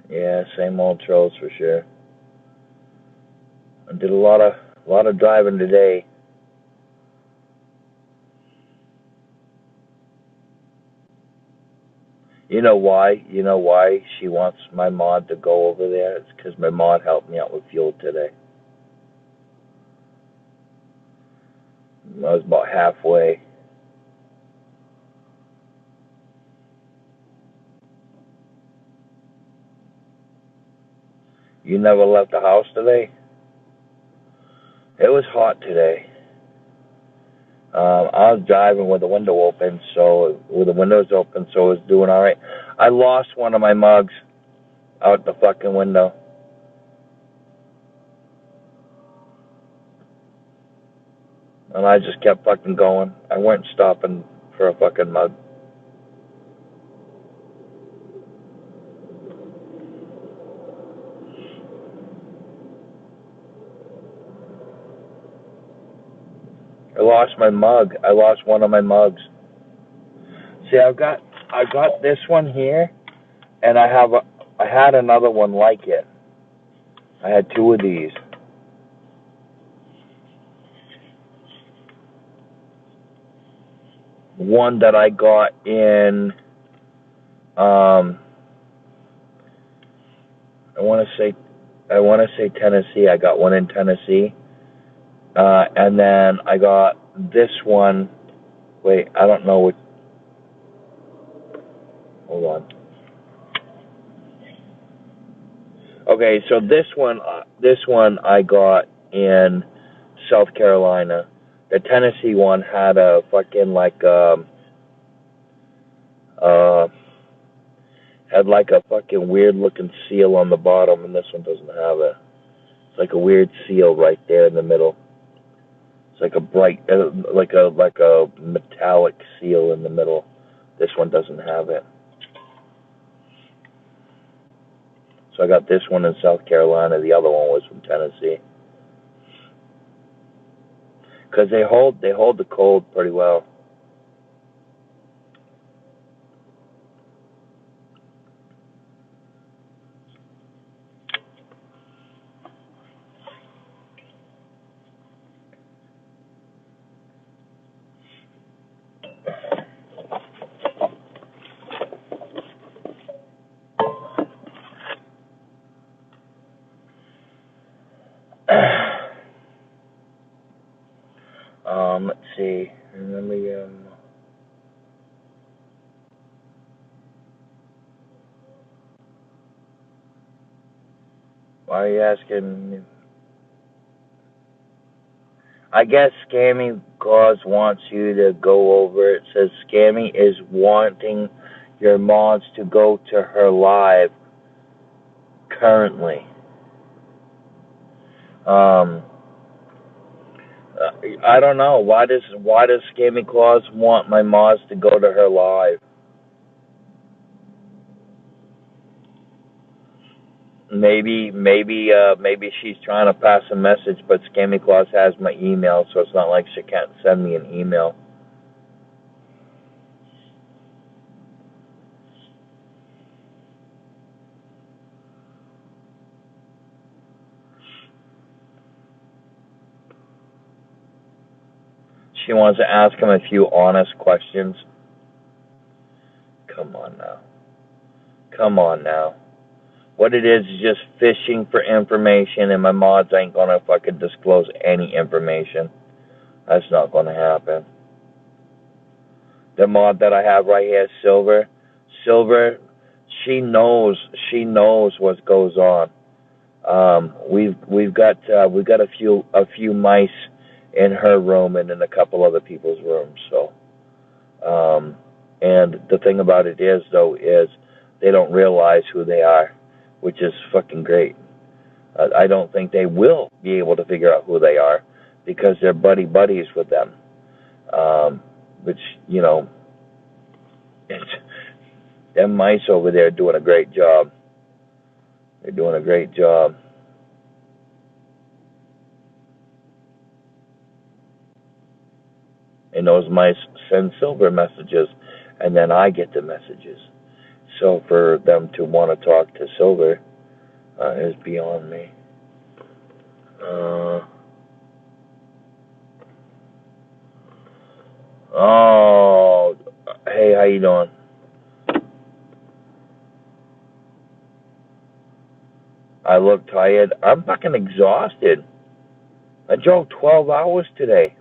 Speaker 1: Yeah, same old trolls for sure. I did a lot of driving today. You know why? You know why she wants my mod to go over there? It's because my mod helped me out with fuel today. I was about halfway. You never left the house today? It was hot today. I was driving with the window open, so with the windows open, so it was doing all right. I lost one of my mugs out the fucking window. And I just kept fucking going. I weren't stopping for a fucking mug. I lost my mug. I lost one of my mugs. See, I got this one here, and I had another one like it. I had two of these. One that I got in I want to say Tennessee. I got one in Tennessee, and then I got this one. Wait, I don't know what. Hold on. Okay, so this one I got in South Carolina. The Tennessee one had a fucking had like a fucking weird looking seal on the bottom, and this one doesn't have it. It's like a weird seal right there in the middle. It's like a bright, like a metallic seal in the middle. This one doesn't have it. So I got this one in South Carolina. The other one was from Tennessee. Because they hold the cold pretty well. Let's see. Remember, why are you asking? I guess Scammy Claus wants you to go over it. It says Scammy is wanting your mods to go to her live currently. I don't know. Why does Scammy Claus want my mods to go to her live? Maybe she's trying to pass a message, but Scammy Claus has my email, so it's not like she can't send me an email. She wants to ask him a few honest questions. Come on now. Come on now. What it is just fishing for information, and my mods ain't gonna fucking disclose any information. That's not gonna happen. The mod that I have right here, Silver, she knows what goes on. We've got a few mice in her room and in a couple other people's rooms. So, and the thing about it is though is they don't realize who they are, which is fucking great. I don't think they will be able to figure out who they are because they're buddies with them. Which it's them mice over there doing a great job. They're doing a great job. and those mice send silver messages, and then I get the messages. So for them to want to talk to silver is beyond me. Oh, hey, how you doing? I look tired. I'm fucking exhausted. I drove 12 hours today.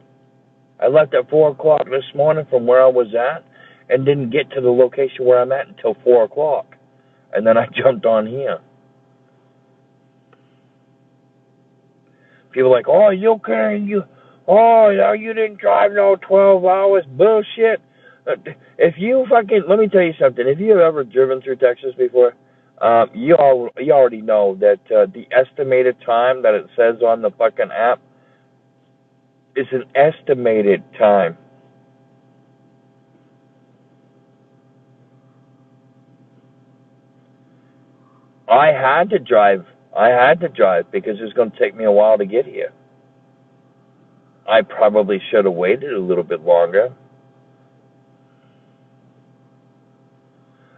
Speaker 1: I left at 4 o'clock this morning from where I was at and didn't get to the location where I'm at until 4 o'clock. And then I jumped on here. People are like, oh, you can't, you didn't drive no 12 hours. Bullshit. If you fucking, let me tell you something. If you've ever driven through Texas before, you already know that the estimated time that it says on the fucking app is an estimated time. I had to drive because it's going to take me a while to get here. I probably should have waited a little bit longer.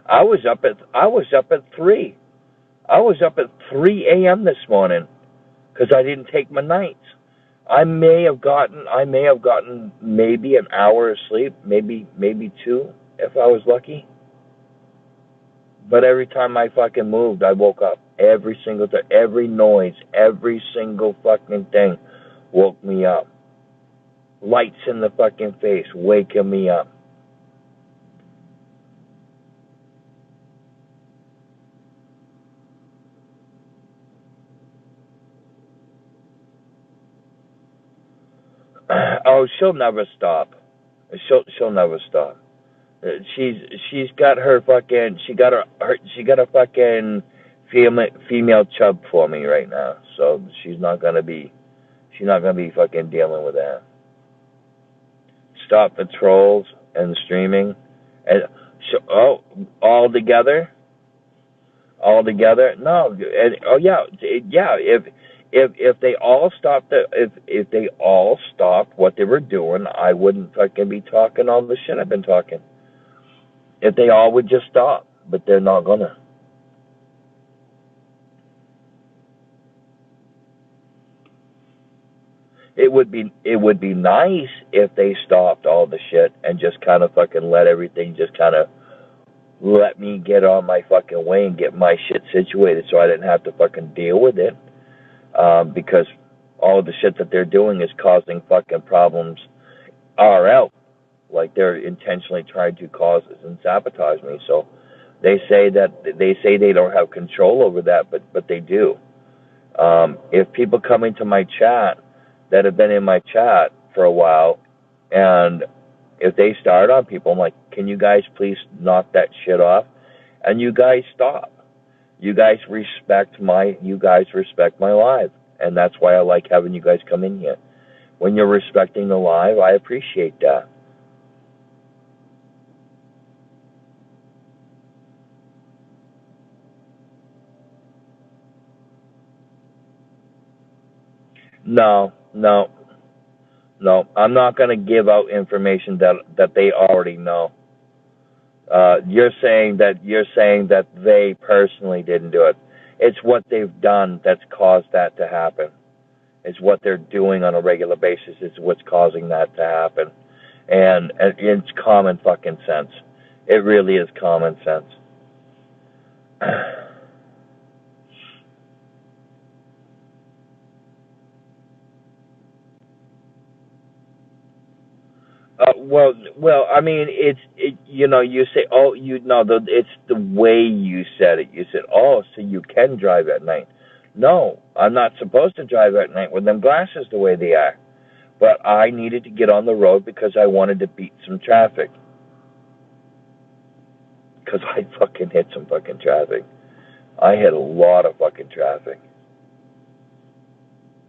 Speaker 1: I was up at 3. I was up at 3 a.m. this morning because I didn't take my nights. I may have gotten maybe an hour of sleep, maybe 2 if I was lucky. But every time I fucking moved, I woke up. Every single time, every noise, every single fucking thing woke me up. Lights in the fucking face waking me up. Oh, she'll never stop. She'll never stop. She's got her fucking she got a fucking female chub for me right now. So she's not gonna be fucking dealing with that. Stop the trolls and streaming, and all together. No, and, yeah. If they all stopped if they all stopped what they were doing, I wouldn't fucking be talking all the shit I've been talking. If they all would just stop, but they're not gonna. It would be nice if they stopped all the shit and just kind of fucking let everything just kind of let me get on my fucking way and get my shit situated so I didn't have to fucking deal with it. Because all of the shit that they're doing is causing fucking problems RL. Like they're intentionally trying to cause and sabotage me. So they say they don't have control over that, but they do. If people come into my chat that have been in my chat for a while, and if they start on people, I'm like, can you guys please knock that shit off? And you guys stop. You guys respect my live, and that's why I like having you guys come in here. When you're respecting the live, I appreciate that. No. I'm not going to give out information that they already know. You're saying that they personally didn't do it. It's what they've done that's caused that to happen. It's what they're doing on a regular basis is what's causing that to happen. And it's common fucking sense. It really is common sense. Well, I mean, you say, it's the way you said it. You said, oh, so you can drive at night. No, I'm not supposed to drive at night with them glasses the way they are. But I needed to get on the road because I wanted to beat some traffic. Because I fucking hit some fucking traffic. I hit a lot of fucking traffic.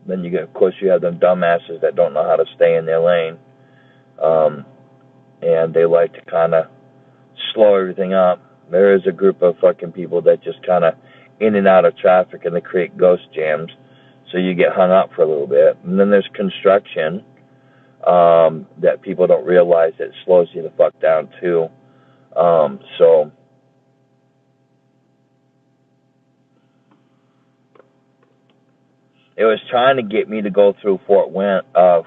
Speaker 1: Then of course, you have them dumbasses that don't know how to stay in their lane. And they like to kind of slow everything up. There is a group of fucking people that just kind of in and out of traffic, and they create ghost jams, so you get hung up for a little bit. And then there's construction. that people don't realize that it slows you the fuck down too. So it was trying to get me to go through Fort Wentworth,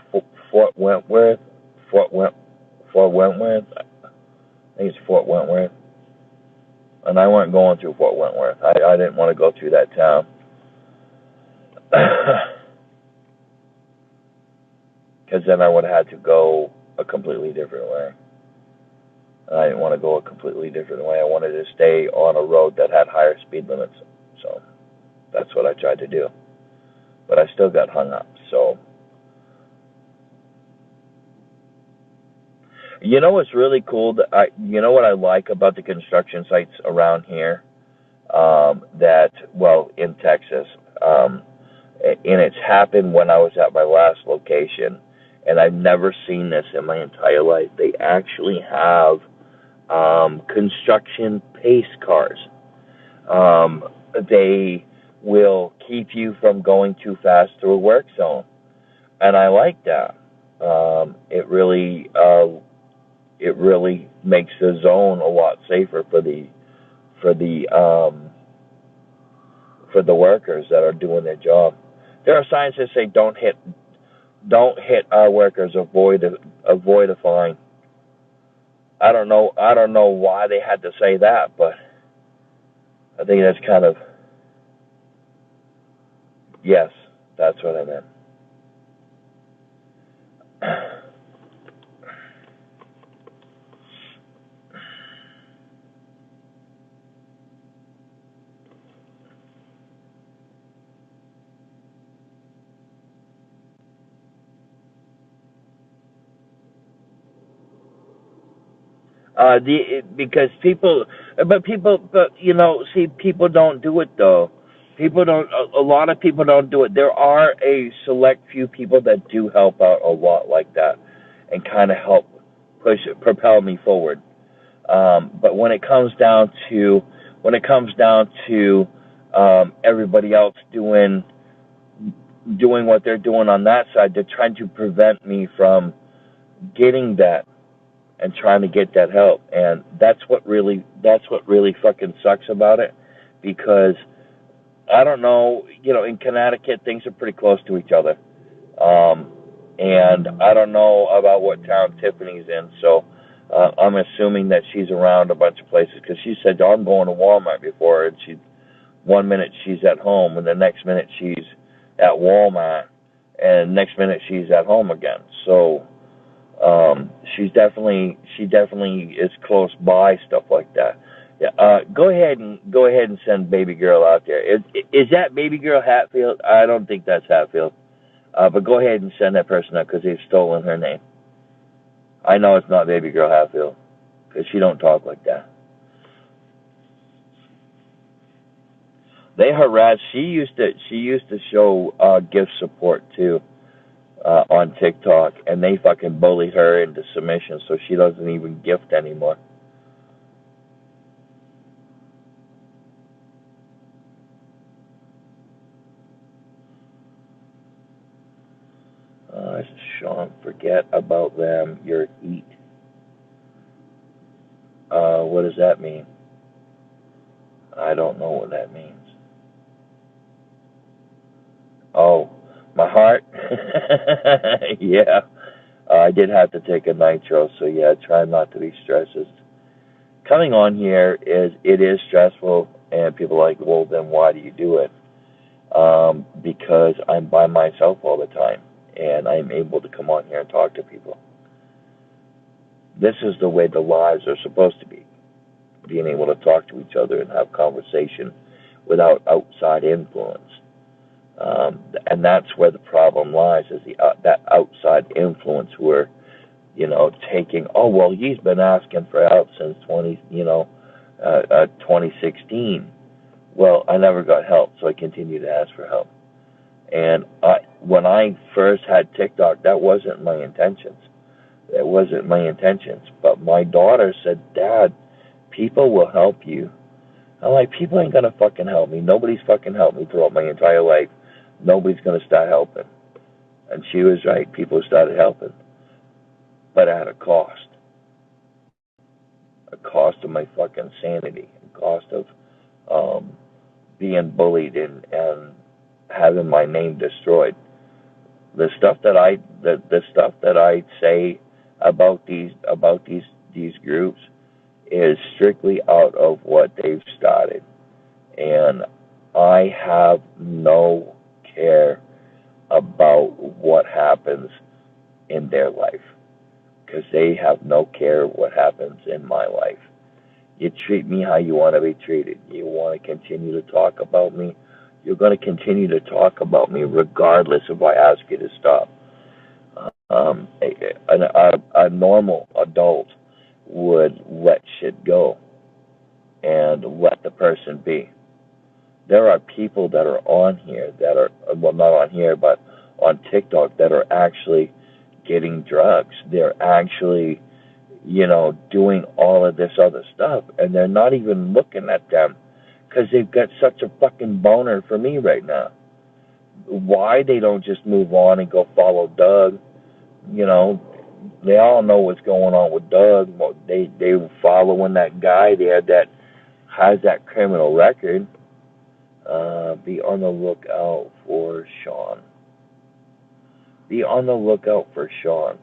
Speaker 1: Fort Wentworth. I think it's Fort Wentworth, and I weren't going through Fort Wentworth. I didn't want to go through that town. Because then I would have had to go a completely different way. And I didn't want to go a completely different way. I wanted to stay on a road that had higher speed limits. So that's what I tried to do. But I still got hung up. So, you know what's really cool? You know what I like about the construction sites around here? In Texas, and it's happened when I was at my last location, and I've never seen this in my entire life. They actually have construction pace cars. They will keep you from going too fast through a work zone, and I like that. It really makes the zone a lot safer for the workers that are doing their job. There are signs that say don't hit our workers, avoid a fine. I don't know why they had to say that, but I think that's kind of, yes, that's what I meant. Because people don't do it though. A lot of people don't do it. There are a select few people that do help out a lot like that, and kind of help propel me forward. But when it comes down to everybody else doing what they're doing on that side, they're trying to prevent me from getting that and trying to get that help. And that's what really fucking sucks about it, because I don't know, in Connecticut things are pretty close to each other. And I don't know about what town Tiffany's in, so I'm assuming that she's around a bunch of places, because she said, I'm going to Walmart before, and one minute she's at home, and the next minute she's at Walmart, and the next minute she's at home again. So she definitely is close by, stuff like that. Yeah. Go ahead and send baby girl out there. Is that baby girl Hatfield? I don't think that's Hatfield. But go ahead and send that person out, because they've stolen her name. I know it's not baby girl Hatfield, because she don't talk like that. They harass. She used to show gift support too on TikTok, and they fucking bullied her into submission, so she doesn't even gift anymore. Shaun, forget about them. You're eat. What does that mean? I don't know what that means. Oh, my heart? Yeah. I did have to take a nitro, so yeah, try not to be stressed. Coming on here it is stressful, and people are like, well, then why do you do it? Because I'm by myself all the time, and I'm able to come on here and talk to people. This is the way the lives are supposed to be, being able to talk to each other and have conversation without outside influence. And that's where the problem lies, is that outside influence who are, taking, oh, well, he's been asking for help since 2016. Well, I never got help, so I continue to ask for help. And when I first had TikTok, that wasn't my intentions. It wasn't my intentions. But my daughter said, Dad, people will help you. I'm like, people ain't going to fucking help me. Nobody's fucking helped me throughout my entire life. Nobody's going to start helping. And she was right. People started helping. but at a cost. A cost of my fucking sanity. A cost of um, being bullied and having my name destroyed. The stuff that I say about these groups is strictly out of what they've started, and I have no care about what happens in their life because they have no care what happens in my life. You treat me how you want to be treated. You want to continue to talk about me. You're going to continue to talk about me regardless if I ask you to stop. A normal adult would let shit go and let the person be. There are people that are on here that are, well, not on here, but on TikTok that are actually getting drugs. They're actually, doing all of this other stuff, and they're not even looking at them because they've got such a fucking boner for me right now. Why they don't just move on and go follow Doug? You know, they all know what's going on with Doug. Well, they following that guy there that has that criminal record. Be on the lookout for Shaun. Be on the lookout for Shaun.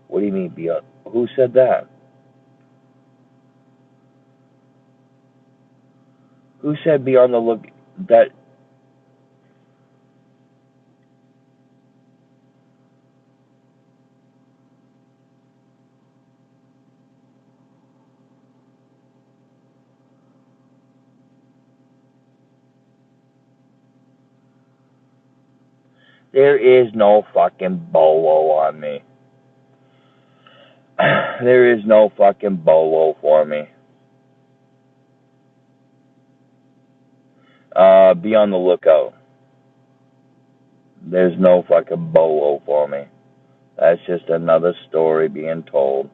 Speaker 1: What do you mean be on? Who said that? Who said be on the look? That there is no fucking bolo on me. There is no fucking bolo for me. Be on the lookout. There's no fucking bolo for me. That's just another story being told.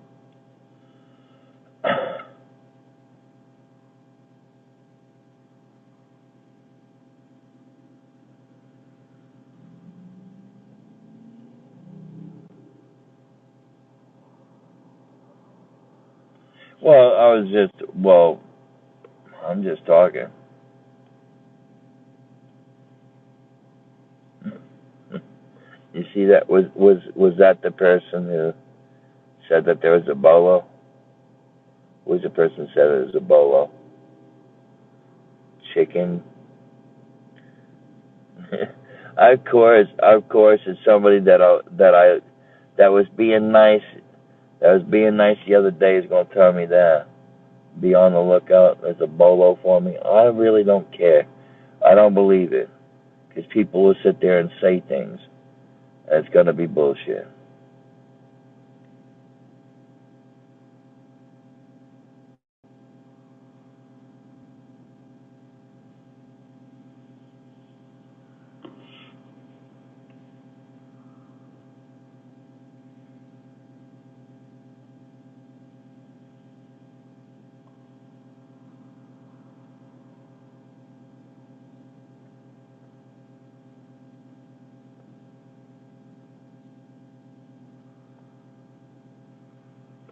Speaker 1: I'm just talking. You see that was that the person who said that there was a bolo? Who was the person who said it was a bolo? Chicken. Of course, it's somebody that was being nice. That was being nice the other day is going to tell me that. Be on the lookout. There's a bolo for me. I really don't care. I don't believe it because people will sit there and say things. And it's going to be bullshit.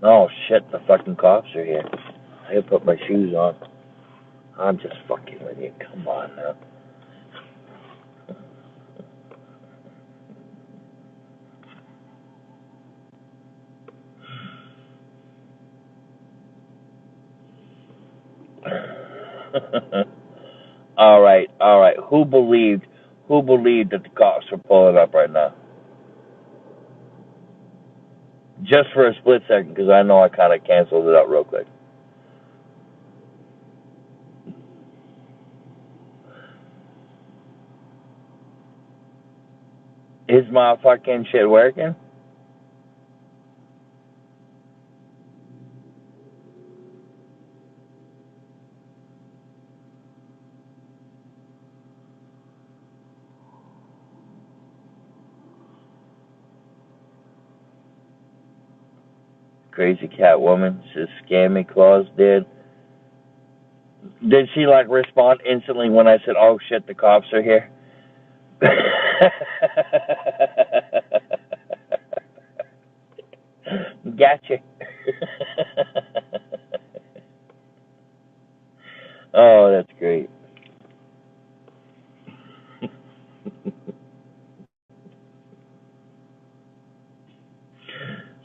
Speaker 1: Oh shit! The fucking cops are here. I gotta put my shoes on. I'm just fucking with you. Come on now. All right, all right. Who believed that the cops were pulling up right now? Just for a split second, because I know I kind of canceled it out real quick. Is my fucking shit working? Crazy cat woman says scammy claws did. Did she like respond instantly when I said, "Oh shit, the cops are here"? gotcha. Oh, that's great.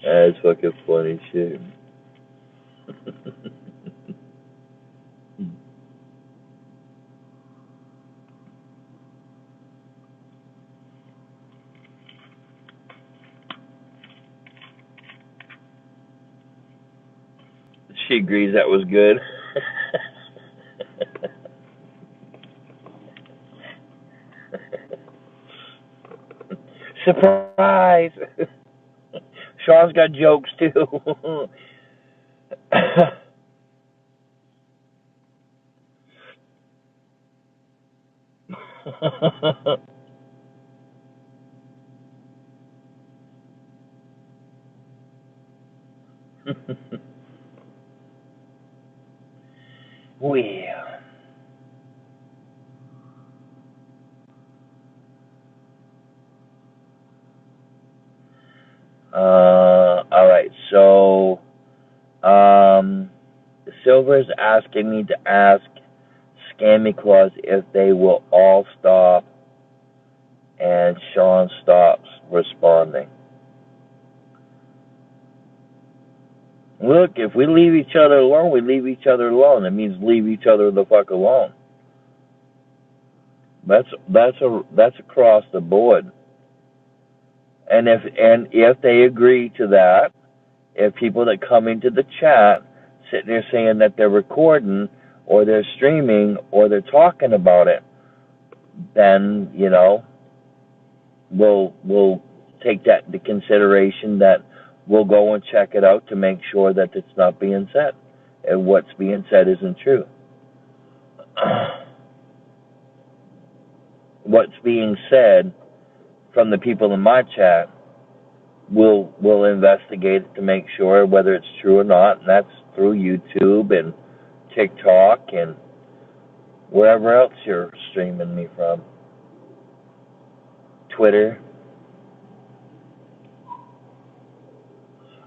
Speaker 1: That's fucking funny shit. She agrees that was good. Surprise! Shaun's got jokes too. Well, all right. So, Silver's asking me to ask Scammy Claus if they will all stop, and Shaun stops responding. Look, if we leave each other alone, we leave each other alone. It means leave each other the fuck alone. That's across the board. And if they agree to that, if people that come into the chat sitting there saying that they're recording or they're streaming or they're talking about it, then we'll take that into consideration, that we'll go and check it out to make sure that it's not being said and what's being said isn't true. What's being said from the people in my chat, we'll investigate it to make sure whether it's true or not, and that's through YouTube and TikTok and wherever else you're streaming me from. Twitter.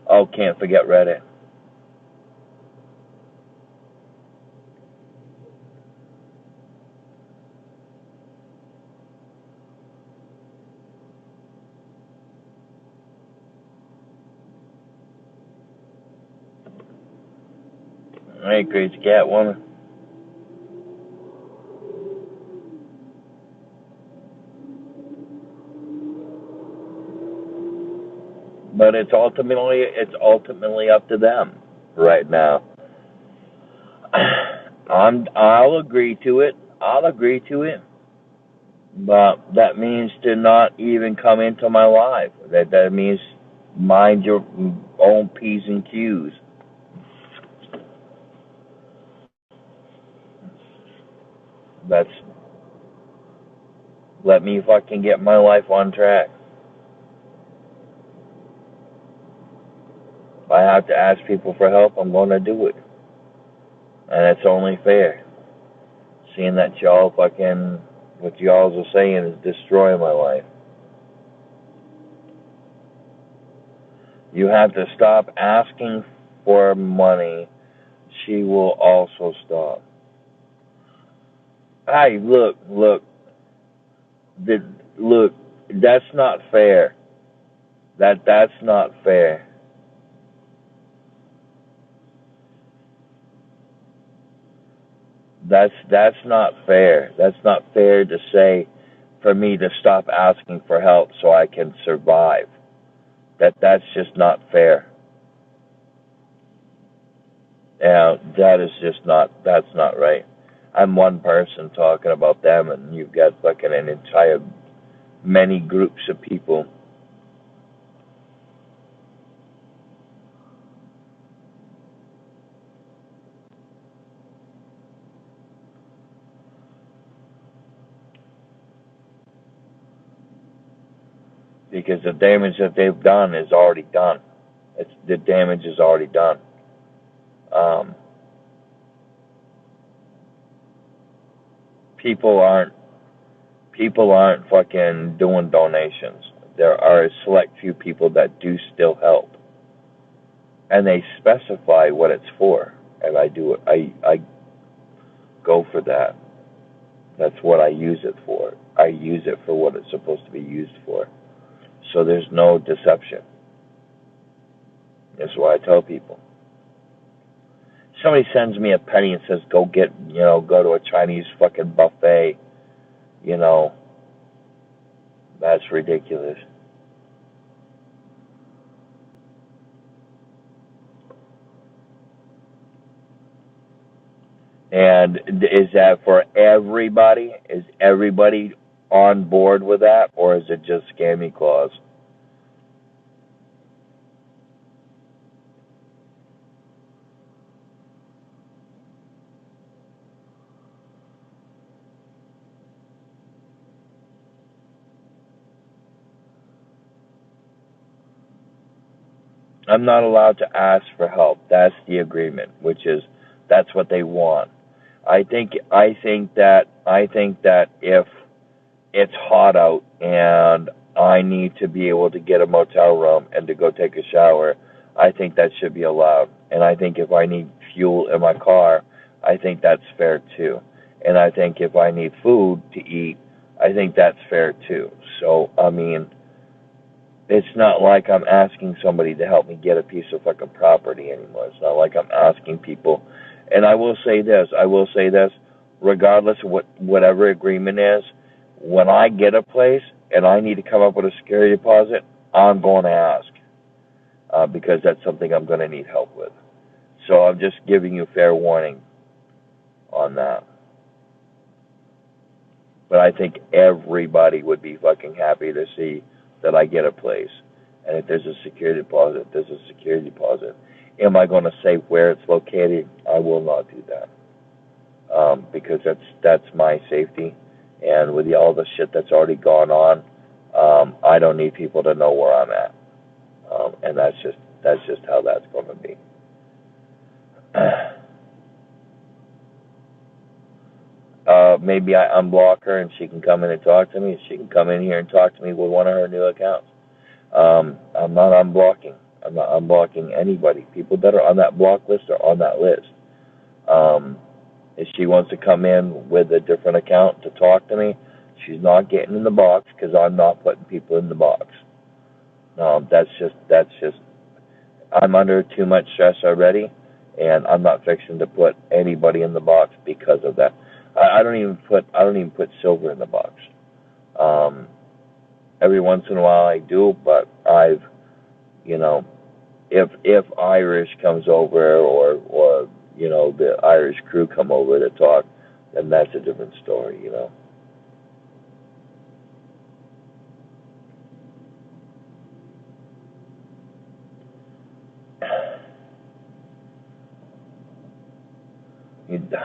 Speaker 1: Oh, can't forget Reddit. Hey, Crazy Cat Woman. But it's ultimately up to them right now. I'll agree to it. But that means to not even come into my life. That means mind your own P's and Q's. That's let me fucking get my life on track. If I have to ask people for help, I'm going to do it. And it's only fair. Seeing that what y'all are saying is destroying my life. You have to stop asking for money. She will also stop. Hey, look, that's not fair. That's not fair. That's not fair. That's not fair to say for me to stop asking for help so I can survive. That's just not fair. Yeah, that's not right. I'm one person talking about them, and you've got fucking an entire many groups of people. Because the damage that they've done is already done. The damage is already done. People aren't fucking doing donations. There are a select few people that do still help. and they specify what it's for, and I do it. I go for that. That's what I use it for. I use it for what it's supposed to be used for. So there's no deception. That's why I tell people. Somebody sends me a penny and says, go to a Chinese fucking buffet, that's ridiculous. And is that for everybody? Is everybody on board with that, or is it just scammy clause? I'm not allowed to ask for help. That's the agreement, which is that's what they want. I think that if it's hot out and I need to be able to get a motel room and to go take a shower, I think that should be allowed. And I think if I need fuel in my car, I think that's fair too. And I think if I need food to eat, I think that's fair too. So, I mean, it's not like I'm asking somebody to help me get a piece of fucking property anymore. It's not like I'm asking people. And I will say this, regardless of whatever agreement is, when I get a place and I need to come up with a security deposit, I'm going to ask because that's something I'm going to need help with. So I'm just giving you fair warning on that. But I think everybody would be fucking happy to see that I get a place. And if there's a security deposit, there's a security deposit. Am I going to say where it's located? I will not do that. Because that's my safety. And with all the shit that's already gone on, I don't need people to know where I'm at. And that's just how that's going to be. Maybe I unblock her and she can come in and talk to me. She can come in here and talk to me with one of her new accounts. I'm not unblocking. I'm not unblocking anybody. People that are on that block list are on that list. If she wants to come in with a different account to talk to me, she's not getting in the box because I'm not putting people in the box. That's just. I'm under too much stress already, and I'm not fixing to put anybody in the box because of that. I don't even put silver in the box. Every once in a while I do, but I've, if Irish comes over or the Irish crew come over to talk, then that's a different story,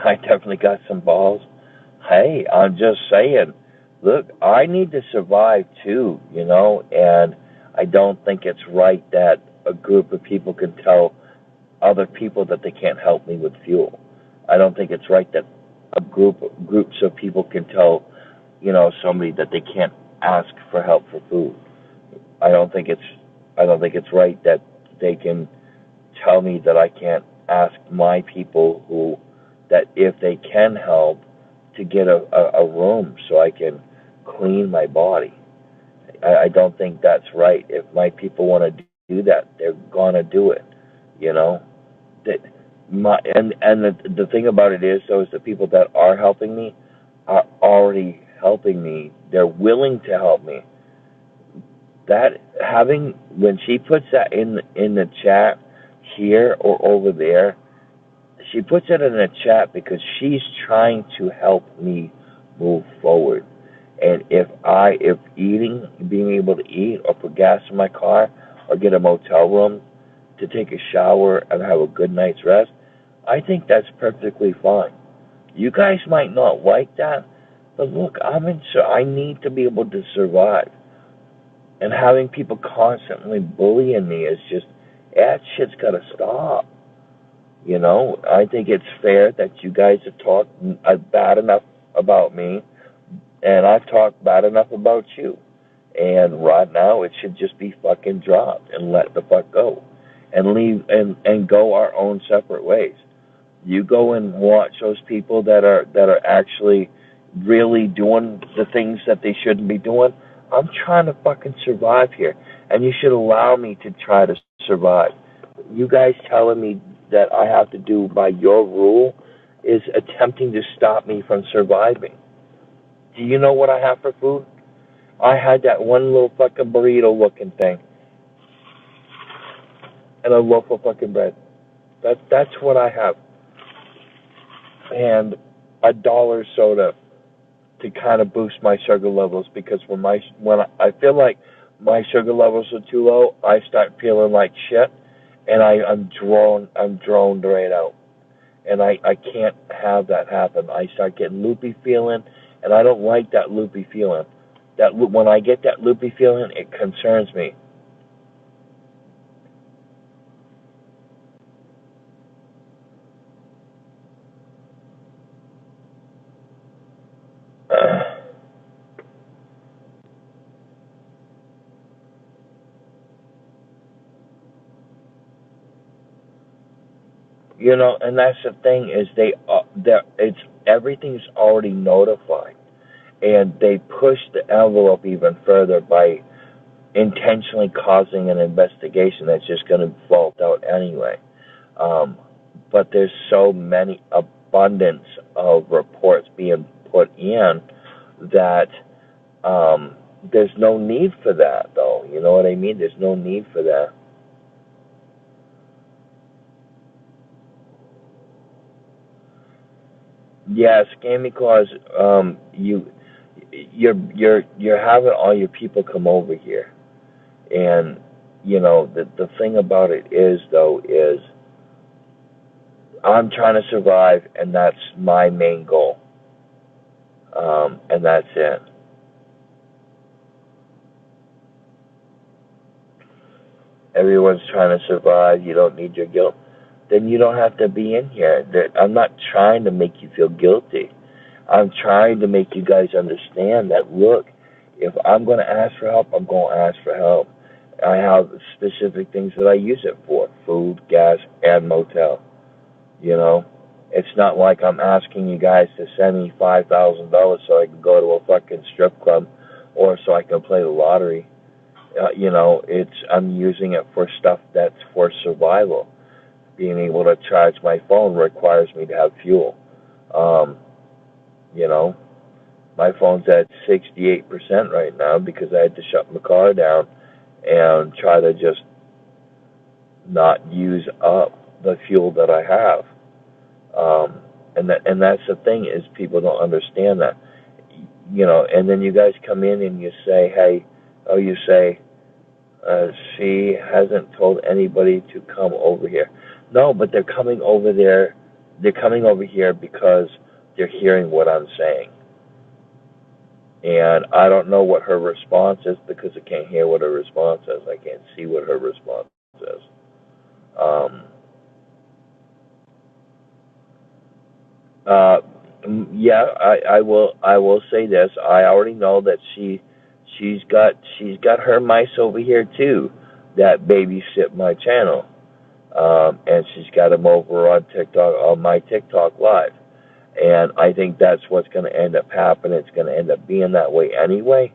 Speaker 1: I definitely got some balls. Hey, I'm just saying, look, I need to survive too, and I don't think it's right that a group of people can tell other people that they can't help me with fuel. I don't think it's right that groups of people can tell, somebody that they can't ask for help for food. I don't think it's right that they can tell me that I can't ask my people that if they can help to get a room so I can clean my body. I don't think that's right. If my people want to do that, they're gonna do it. That the thing about it is, though, is the people that are helping me are already helping me. They're willing to help me. When she puts that in the chat here or over there, she puts it in the chat because she's trying to help me move forward. And if being able to eat or put gas in my car or get a motel room to take a shower and have a good night's rest, I think that's perfectly fine. You guys might not like that, but look, I need to be able to survive. And having people constantly bullying me is just, that shit's got to stop. I think it's fair that you guys have talked bad enough about me, and I've talked bad enough about you. And right now, it should just be fucking dropped and let the fuck go. and leave and go our own separate ways. You go and watch those people that are actually really doing the things that they shouldn't be doing. I'm trying to fucking survive here, and you should allow me to try to survive. You guys telling me that I have to do by your rule is attempting to stop me from surviving. Do you know what I have for food? I had that one little fucking burrito looking thing and a loaf of fucking bread. That's what I have. And a dollar soda to kind of boost my sugar levels, because when I feel like my sugar levels are too low, I start feeling like shit, and I'm droned right out, and I can't have that happen. I start getting loopy feeling, and I don't like that loopy feeling. When I get that loopy feeling, it concerns me. And that's the thing is it's everything's already notified, and they push the envelope even further by intentionally causing an investigation that's just going to fault out anyway. Um, but there's so many abundance of reports being put in that there's no need for that, though. You know what I mean? There's no need for that. Yeah, scamming cause you're having all your people come over here, and the thing about it is though is I'm trying to survive, and that's my main goal, and that's it. Everyone's trying to survive. You don't need your guilt. Then you don't have to be in here. I'm not trying to make you feel guilty. I'm trying to make you guys understand that, look, if I'm going to ask for help, I'm going to ask for help. I have specific things that I use it for: food, gas, and motel. You know, it's not like I'm asking you guys to send me $5,000 so I can go to a fucking strip club or so I can play the lottery. It's I'm using it for stuff that's for survival. Being able to charge my phone requires me to have fuel. Um, you know, my phone's at 68% right now because I had to shut my car down and try to just not use up the fuel that I have. And that's the thing is people don't understand that. And then you guys come in and you say, hey, you say, she hasn't told anybody to come over here. No, but they're coming over there. They're coming over here because they're hearing what I'm saying. And I don't know what her response is because I can't hear what her response is. I can't see what her response is. Um, uh, yeah, I will. I will say this. I already know that she's got her mice over here too that babysit my channel, and she's got them over on TikTok on my TikTok live. And I think that's what's going to end up happening. It's going to end up being that way anyway,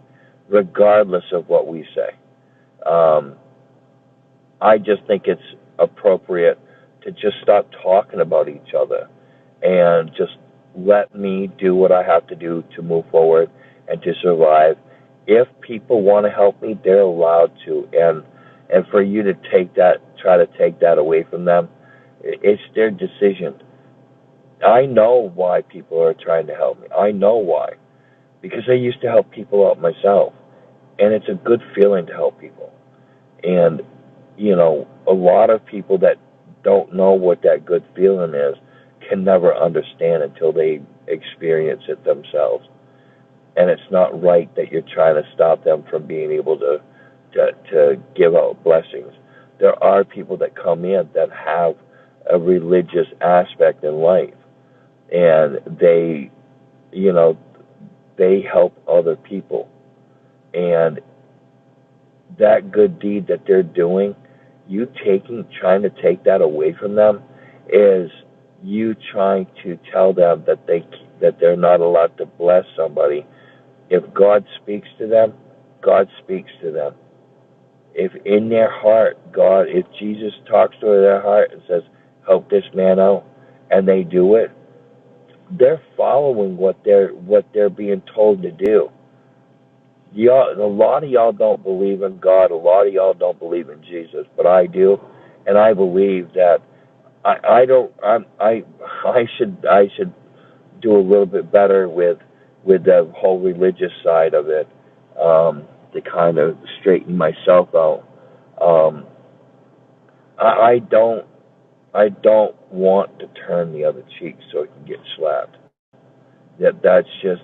Speaker 1: regardless of what we say. Um, I just think it's appropriate to just stop talking about each other and just let me do what I have to do to move forward and to survive. If people want to help me, they're allowed to. And for you to try to take that away from them, it's their decision. I know why people are trying to help me. I know why. Because I used to help people out myself. And it's a good feeling to help people. And, a lot of people that don't know what that good feeling is can never understand until they experience it themselves. And it's not right that you're trying to stop them from being able to give out blessings. There are people that come in that have a religious aspect in life, and you know they help other people, and that good deed that they're doing, trying to take that away from them is you trying to tell them that they're not allowed to bless somebody. If God speaks to them, God speaks to them. If in their heart, if Jesus talks to their heart and says, help this man out, and they do it, they're following what they're being told to do. A lot of y'all don't believe in God. A lot of y'all don't believe in Jesus, but I do, and I believe that I don't. I should do a little bit better with the whole religious side of it, to kind of straighten myself out. Um, I don't want to turn the other cheek so I can get slapped. That's just,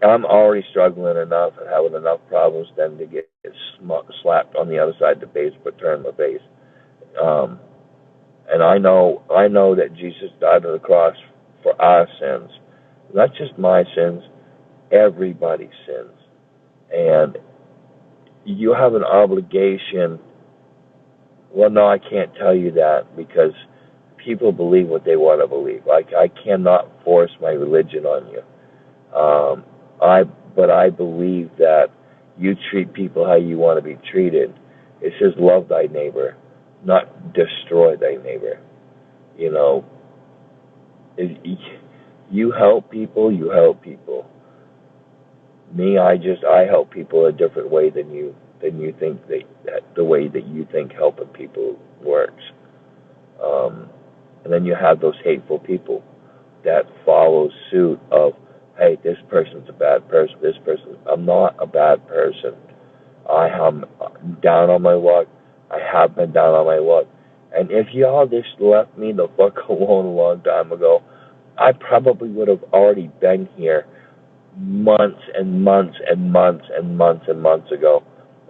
Speaker 1: I'm already struggling enough and having enough problems than to get slapped on the other side of the face, but turn my face. Um, and I know that Jesus died on the cross for our sins, not just my sins, everybody's sins. And you have an obligation. Well, no, I can't tell you that because people believe what they want to believe. I cannot force my religion on you. Um, but I believe that you treat people how you want to be treated. It says love thy neighbor, not destroy thy neighbor. You know, you help people, you help people. Me, I help people a different way than you think the way that you think helping people works. And then you have those hateful people that follow suit of, hey, this person's a bad person. I'm not a bad person. I am down on my luck. I have been down on my luck. And if y'all just left me the fuck alone a long time ago, I probably would have already been here months and months and months and months and months ago.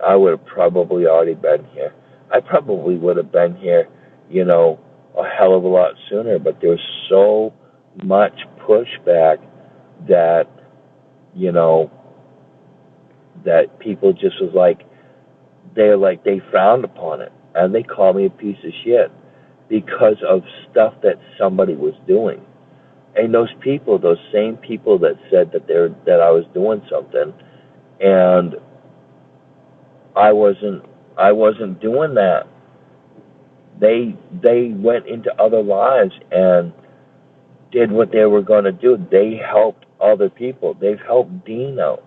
Speaker 1: I would have probably already been here. I probably would have been here, a hell of a lot sooner, but there was so much pushback that, that people just was like, they frowned upon it, and they called me a piece of shit because of stuff that somebody was doing. And those same people that said that I was doing something, and I wasn't doing that. They went into other lives and did what they were going to do. They helped other people. They've helped Dean out,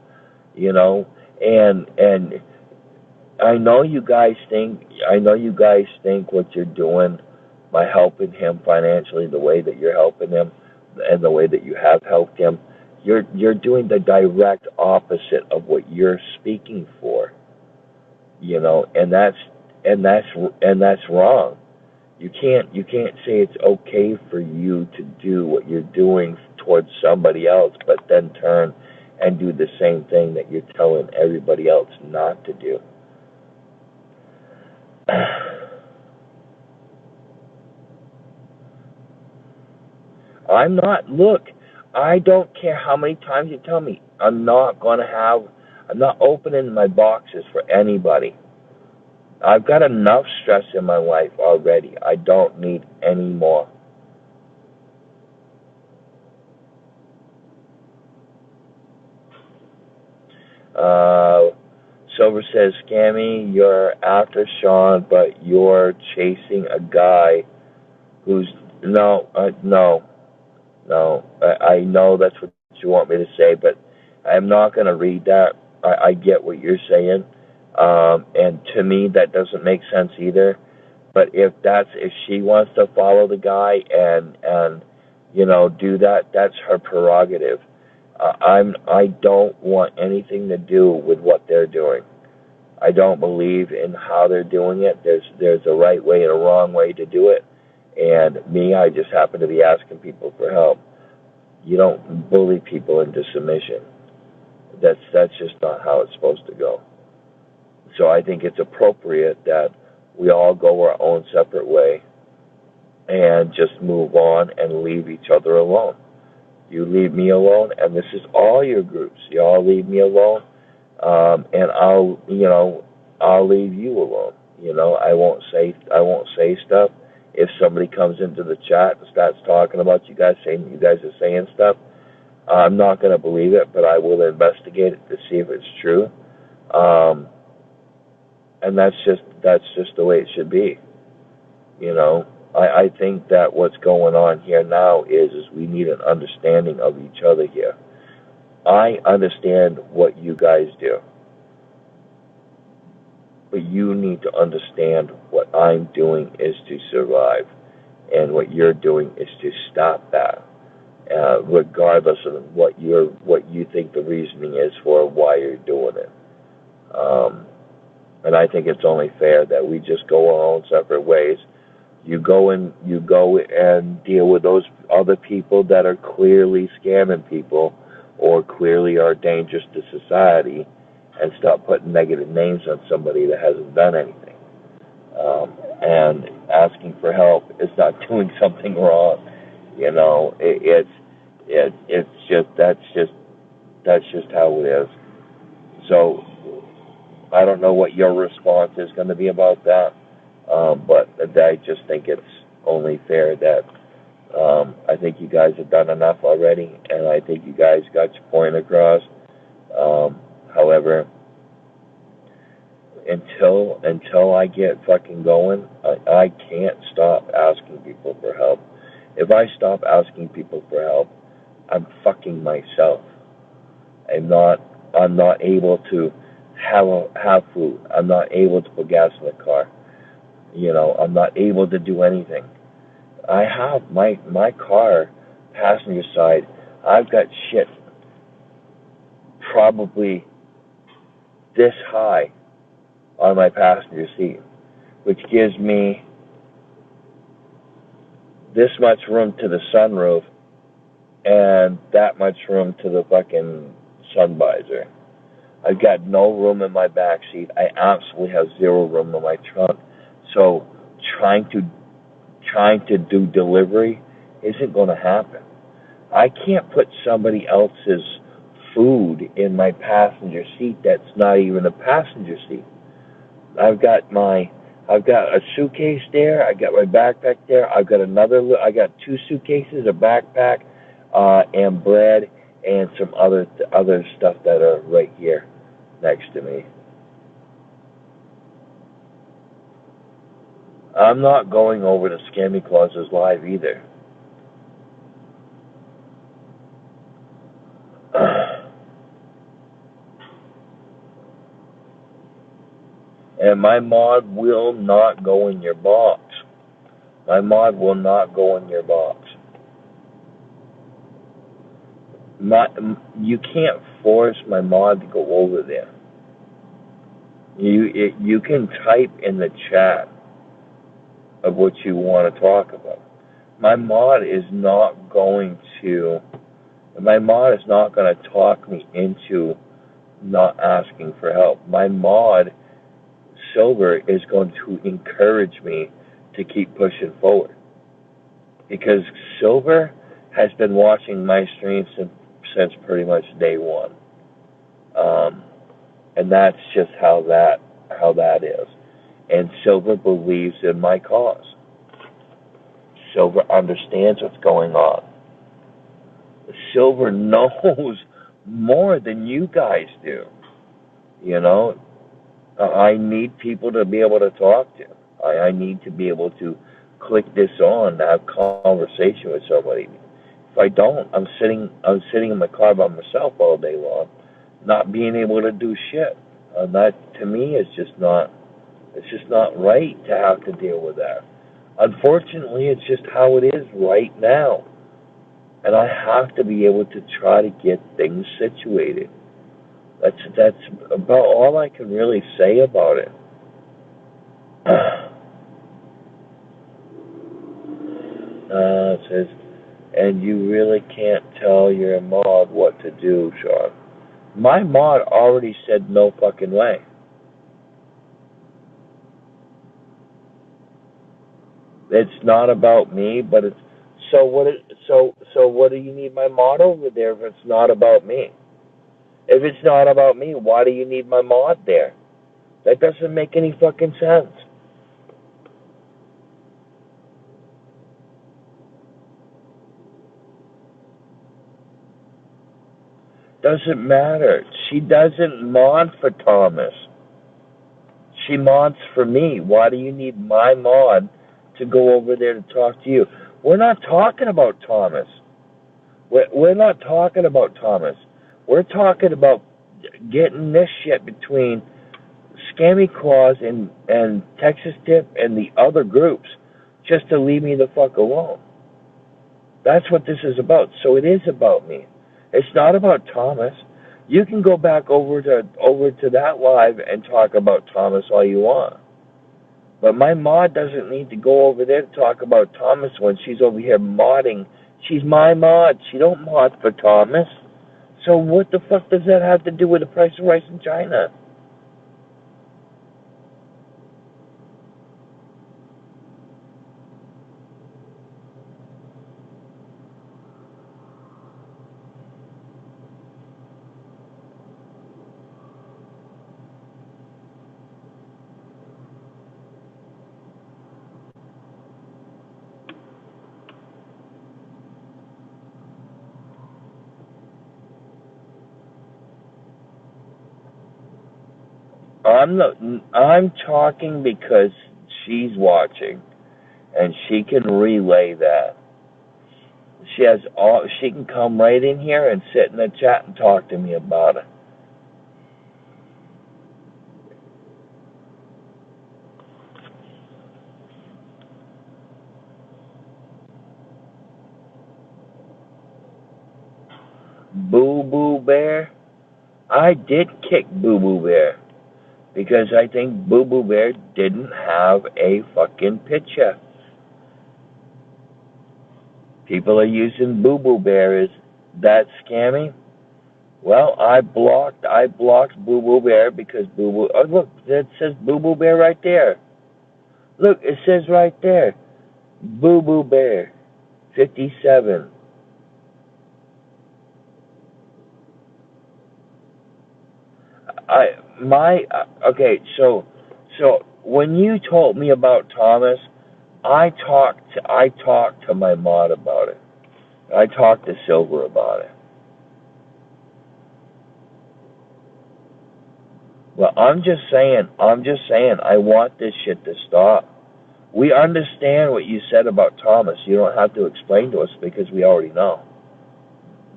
Speaker 1: and I know you guys think what you're doing by helping him financially, the way that you're helping him, and the way that you have helped him, you're doing the direct opposite of what you're speaking for, and that's wrong. You can't say it's okay for you to do what you're doing towards somebody else, but then turn and do the same thing that you're telling everybody else not to do. I don't care how many times you tell me. I'm not opening my boxes for anybody. I've got enough stress in my life already. I don't need any more. Silver says, Scammy, you're after Shaun, but you're chasing a guy who's... No. I know that's what you want me to say, but I'm not going to read that. I get what you're saying. And to me, that doesn't make sense either. But if she wants to follow the guy and do that, that's her prerogative. I don't want anything to do with what they're doing. I don't believe in how they're doing it. There's a right way and a wrong way to do it. And me, I just happen to be asking people for help. You don't bully people into submission. That's just not how it's supposed to go. So I think it's appropriate that we all go our own separate way and just move on and leave each other alone. You leave me alone, and this is all your groups. You all leave me alone, and I'll leave you alone. I won't say stuff. If somebody comes into the chat and starts talking about you guys, saying you guys are saying stuff, I'm not going to believe it, but I will investigate it to see if it's true. Um, and that's just the way it should be. I think that what's going on here now is we need an understanding of each other here. I understand what you guys do, but you need to understand what I'm doing is to survive, and what you're doing is to stop that, regardless of what you think the reasoning is for why you're doing it. Um, and I think it's only fair that we just go our own separate ways. You go and deal with those other people that are clearly scamming people or clearly are dangerous to society, and stop putting negative names on somebody that hasn't done anything. And asking for help is not doing something wrong. It's just that's just how it is. So I don't know what your response is going to be about that, but I just think it's only fair that I think you guys have done enough already, and I think you guys got your point across. However, until I get fucking going, I can't stop asking people for help. If I stop asking people for help, I'm fucking myself. I'm not able to have food. I'm not able to put gas in the car. I'm not able to do anything. I have my car passenger side. I've got shit probably this high on my passenger seat, which gives me this much room to the sunroof and that much room to the fucking sun visor. I've got no room in my back seat. I absolutely have zero room in my trunk. So trying to do delivery isn't going to happen. I can't put somebody else's food in my passenger seat that's not even a passenger seat. I've got a suitcase there. I got my backpack there. I got two suitcases, a backpack, and bread, and some other stuff that are right here next to me. I'm not going over to Scammy Claus's live either. And my mod will not go in your box. My mod will not go in your box. You can't force my mod to go over there. You can type in the chat of what you want to talk about. My mod is not going to talk me into not asking for help. My mod, Silver, is going to encourage me to keep pushing forward. Because Silver has been watching my streams since pretty much day one. And that's just how that is. And Silver believes in my cause. Silver understands what's going on. Silver knows more than you guys do. I need people to be able to talk to. I need to be able to click this on to have conversation with somebody. If I don't, I'm sitting in my car by myself all day long, not being able to do shit. That to me is just not. It's just not right to have to deal with that. Unfortunately, it's just how it is right now, and I have to be able to try to get things situated. That's about all I can really say about it. It says, and you really can't tell your mod what to do, Shaun. My mod already said no fucking way. It's not about me, but it's so what do you need my mod over there if it's not about me? If it's not about me, why do you need my mod there? That doesn't make any fucking sense. doesn't matter. She doesn't mod for Thomas. She mods for me. Why do you need my mod to go over there to talk to you? We're not talking about Thomas. We're not talking about Thomas. We're talking about getting this shit between Scammy Claus and Texas Tip and the other groups just to leave me the fuck alone. That's what this is about. So it is about me. It's not about Thomas. You can go back over to that live and talk about Thomas all you want. But my mod doesn't need to go over there to talk about Thomas when she's over here modding. She's my mod. She don't mod for Thomas. So what the fuck does that have to do with the price of rice in China? I'm talking because she's watching, and she can relay that. She can come right in here and sit in the chat and talk to me about it. Boo Boo Bear? I did kick Boo Boo Bear because I think Boo Boo Bear didn't have a fucking picture. People are using Boo Boo Bear. Is that scammy? Well, I blocked Boo Boo Bear because Boo Boo. Oh, look, it says Boo Boo Bear right there. Look, it says right there, Boo Boo Bear, 57. Okay. So when you told me about Thomas, I talked to my mod about it. I talked to Silver about it. Well, I'm just saying, I want this shit to stop. We understand what you said about Thomas. You don't have to explain to us because we already know.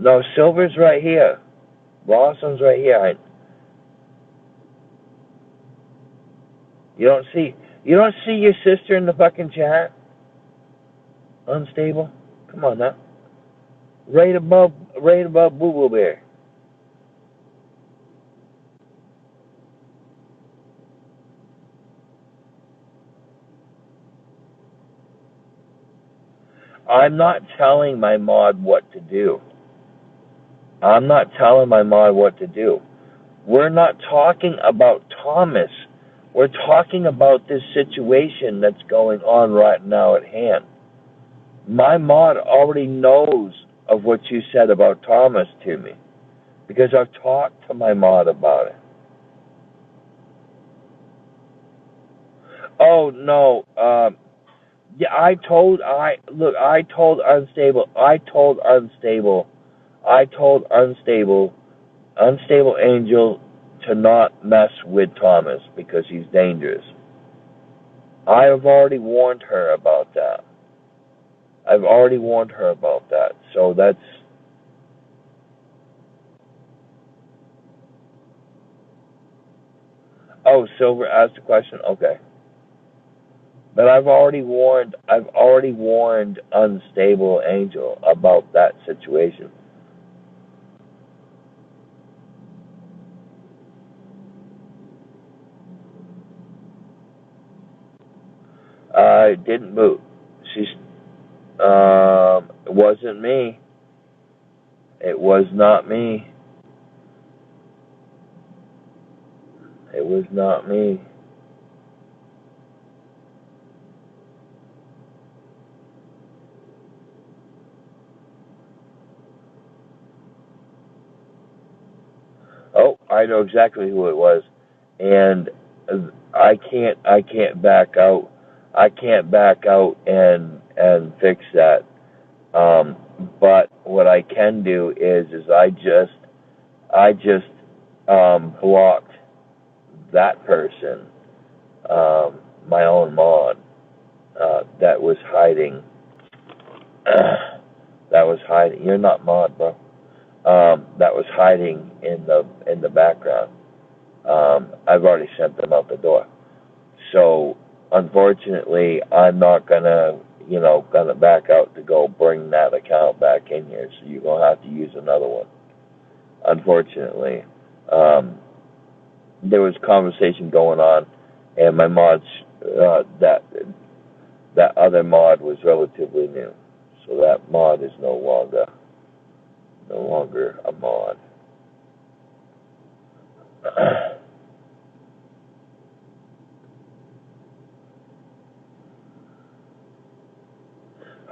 Speaker 1: No, Silver's right here. Blossom's right here. You don't see your sister in the fucking chat? Unstable? Come on now. Right above Boo Boo Bear. I'm not telling my mod what to do. I'm not telling my mod what to do. We're not talking about Thomas. We're talking about this situation that's going on right now at hand. My mod already knows of what you said about Thomas to me because I've talked to my mod about it. Oh no, yeah, I told Unstable Angel to not mess with Thomas because he's dangerous. I have already warned her about that. So that's. Oh, Silver asked a question? Okay. But I've already warned Unstable Angel about that situation. I didn't boot. It wasn't me. It was not me. It was not me. Oh, I know exactly who it was, and I can't back out. I can't back out and fix that. But what I can do is I just blocked that person, my own mod, that was hiding. That was hiding. You're not mod, bro. That was hiding in the background. I've already sent them out the door. So unfortunately, I'm not gonna back out to go bring that account back in here. So you're gonna have to use another one. Unfortunately, um, there was conversation going on, and my mods, that other mod was relatively new, so that mod is no longer a mod.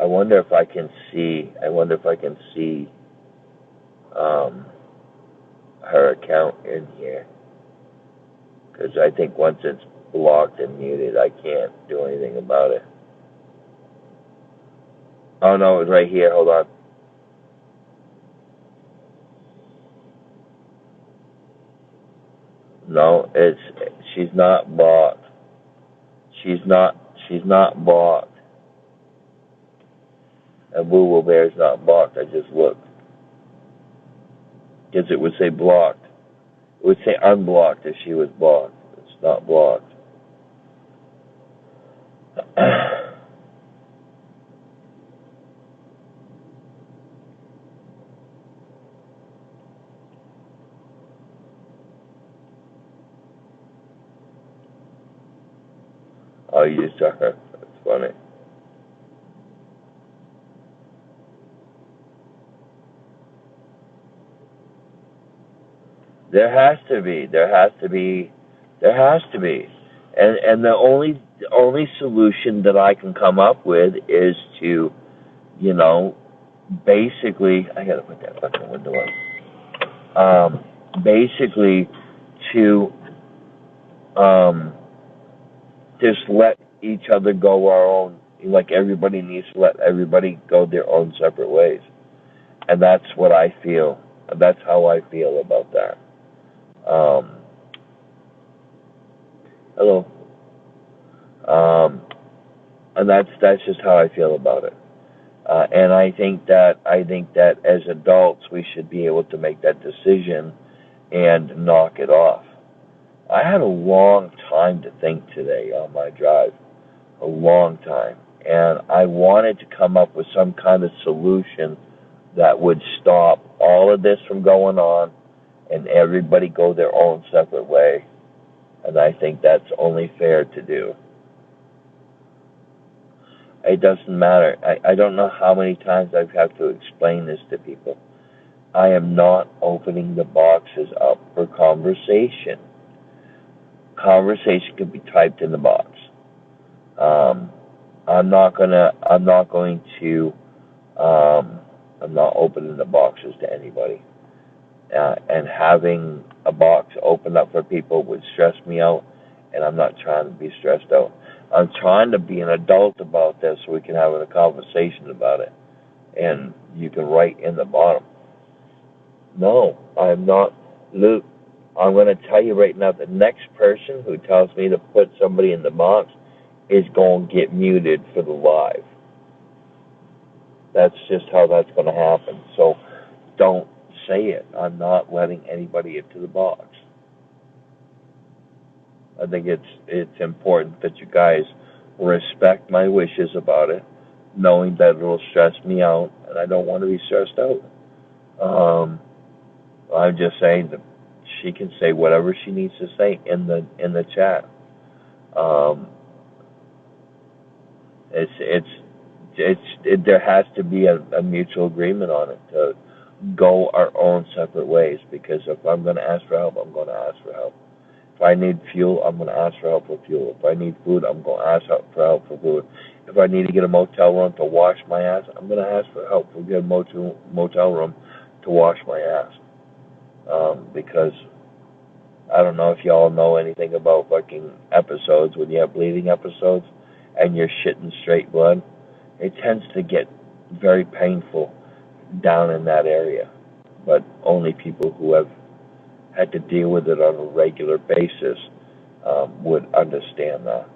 Speaker 1: I wonder if I can see. I wonder if I can see um, her account in here, because I think once it's blocked and muted, I can't do anything about it. Oh no, it's right here. Hold on. No, she's not blocked. She's not blocked. And Woo Woo Bear's not blocked. I just looked, because it would say blocked. It would say unblocked if she was blocked. It's not blocked. Oh, you just saw her. That's funny. There has to be. There has to be. There has to be. And the only solution that I can come up with is to, you know, basically, I gotta put that fucking window up. Basically, to just let each other go our own. Like everybody needs to let everybody go their own separate ways, and that's what I feel. That's how I feel about that. Um, Hello. Um, and that's just how I feel about it. And I think that as adults we should be able to make that decision and knock it off. I had a long time to think today on my drive, a long time, and I wanted to come up with some kind of solution that would stop all of this from going on and everybody go their own separate way. And I think that's only fair to do. It doesn't matter. I don't know how many times I've had to explain this to people. I am not opening the boxes up for conversation. Conversation can be typed in the box. Um, I'm not going to. I'm not opening the boxes to anybody. And having a box open up for people would stress me out, and I'm not trying to be stressed out. I'm trying to be an adult about this so we can have a conversation about it. And you can write in the bottom. No, I'm not. Luke, I'm going to tell you right now, the next person who tells me to put somebody in the box is going to get muted for the live. That's just how that's going to happen. So don't say it. I'm not letting anybody into the box. I think it's important that you guys respect my wishes about it, knowing that it'll stress me out, and I don't want to be stressed out. I'm just saying that she can say whatever she needs to say in the chat. Um, there has to be a mutual agreement on it to go our own separate ways. Because if I'm going to ask for help, I'm going to ask for help. If I need fuel, I'm going to ask for help for fuel. If I need food, I'm going to ask for help for food. If I need to get a motel room to wash my ass, I'm going to ask for help to get a motel room to wash my ass. Because I don't know if y'all know anything about fucking episodes, when you have bleeding episodes and you're shitting straight blood. It tends to get very painful down in that area. But only people who have had to deal with it on a regular basis would understand that.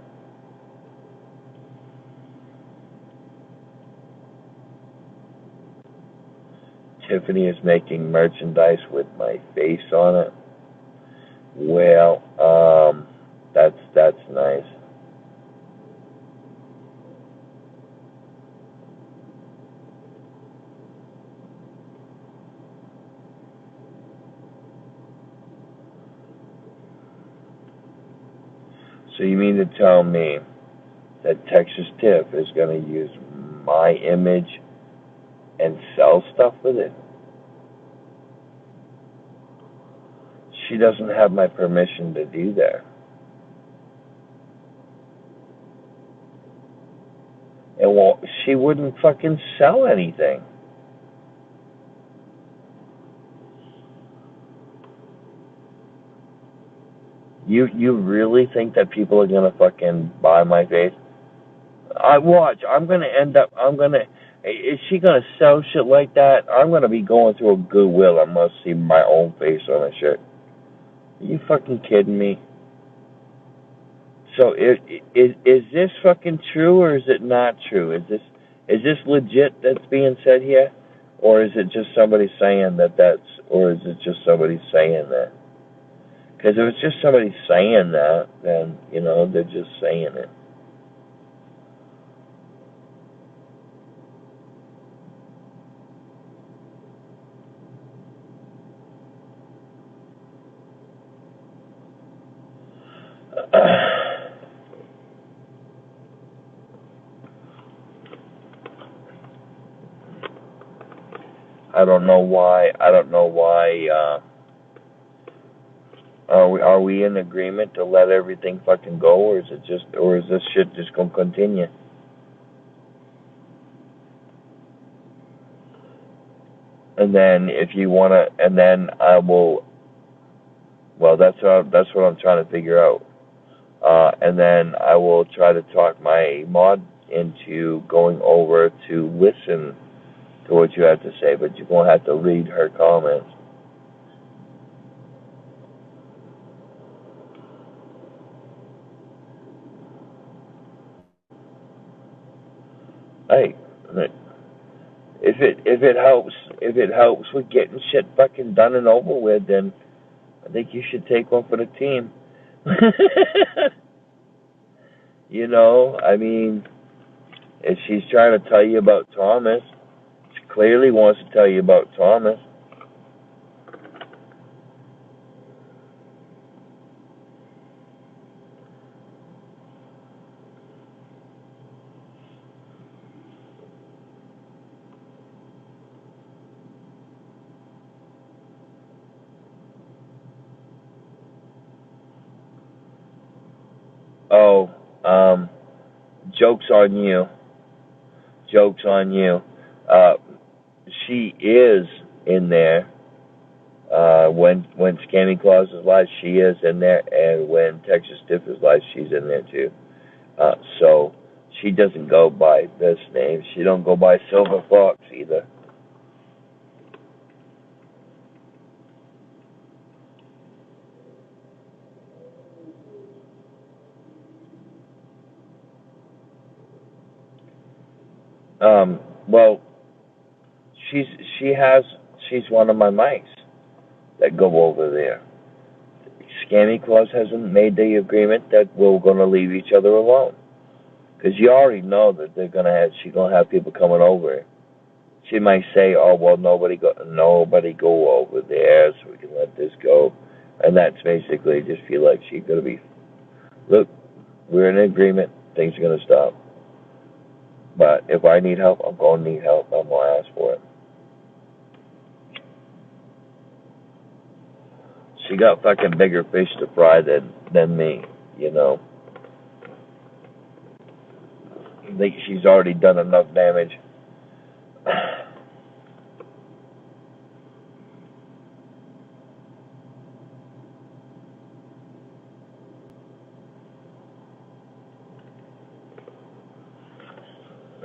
Speaker 1: Tiffany is making merchandise with my face on it. Well, that's nice. So you mean to tell me that Texas Tiff is going to use my image and sell stuff with it? She doesn't have my permission to do that. And well, she wouldn't fucking sell anything. You really think that people are gonna fucking buy my face? I watch. I'm gonna end up. I'm gonna. Is she gonna sell shit like that? I'm gonna be going through a Goodwill. I must see my own face on a shirt. Are you fucking kidding me? So is this fucking true or is it not true? Is this legit that's being said here, or is it just somebody saying or is it just somebody saying that? Because if it's just somebody saying that, then they're just saying it. I don't know why. Are we in agreement to let everything fucking go, or is this shit just gonna continue? And then if you wanna, and then I will. Well, that's what I'm trying to figure out. And then I will try to talk my mod into going over to listen to what you have to say, but you're gonna have to read her comments. Hey, if it helps with getting shit fucking done and over with, then I think you should take one for the team. I mean, if she's trying to tell you about Thomas, she clearly wants to tell you about Thomas. Oh, joke's on you. Joke's on you. Uh, she is in there. When Scammy Claus is live, she is in there, and when Texas Stiff is live, she's in there too. So she doesn't go by this name. She don't go by Silver Fox either. Well, she's she's one of my mics that go over there. Scammy Claus hasn't made the agreement that we're going to leave each other alone, because you already know that she's gonna have people coming over. She might say, "Oh well, nobody go over there, so we can let this go," and that's basically just feel like she's gonna be, look, we're in agreement. Things are gonna stop. But if I need help, I'm gonna need help. I'm gonna ask for it. She got fucking bigger fish to fry than me. I think she's already done enough damage.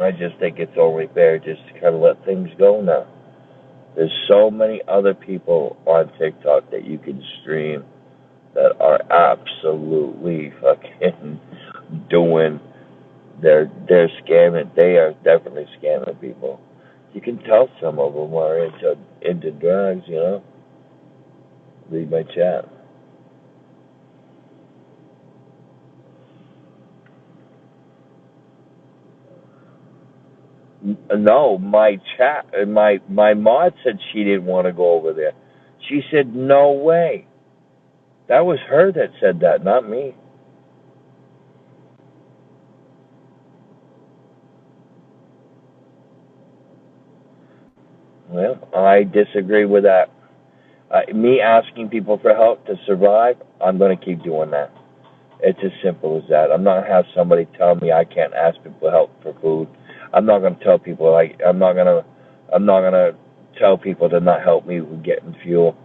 Speaker 1: I just think it's only fair just to kind of let things go now. There's so many other people on TikTok that you can stream that are absolutely fucking doing. They're scamming. They are definitely scamming people. You can tell some of them are into drugs. Read my chat. No, my chat, my mod said she didn't want to go over there. She said no way. That was her that said that, not me. Well, I disagree with that. Me asking people for help to survive, I'm going to keep doing that. It's as simple as that. I'm not going to have somebody tell me I can't ask people for help for food. I'm not going to tell people I'm not going to tell people to not help me with getting fuel.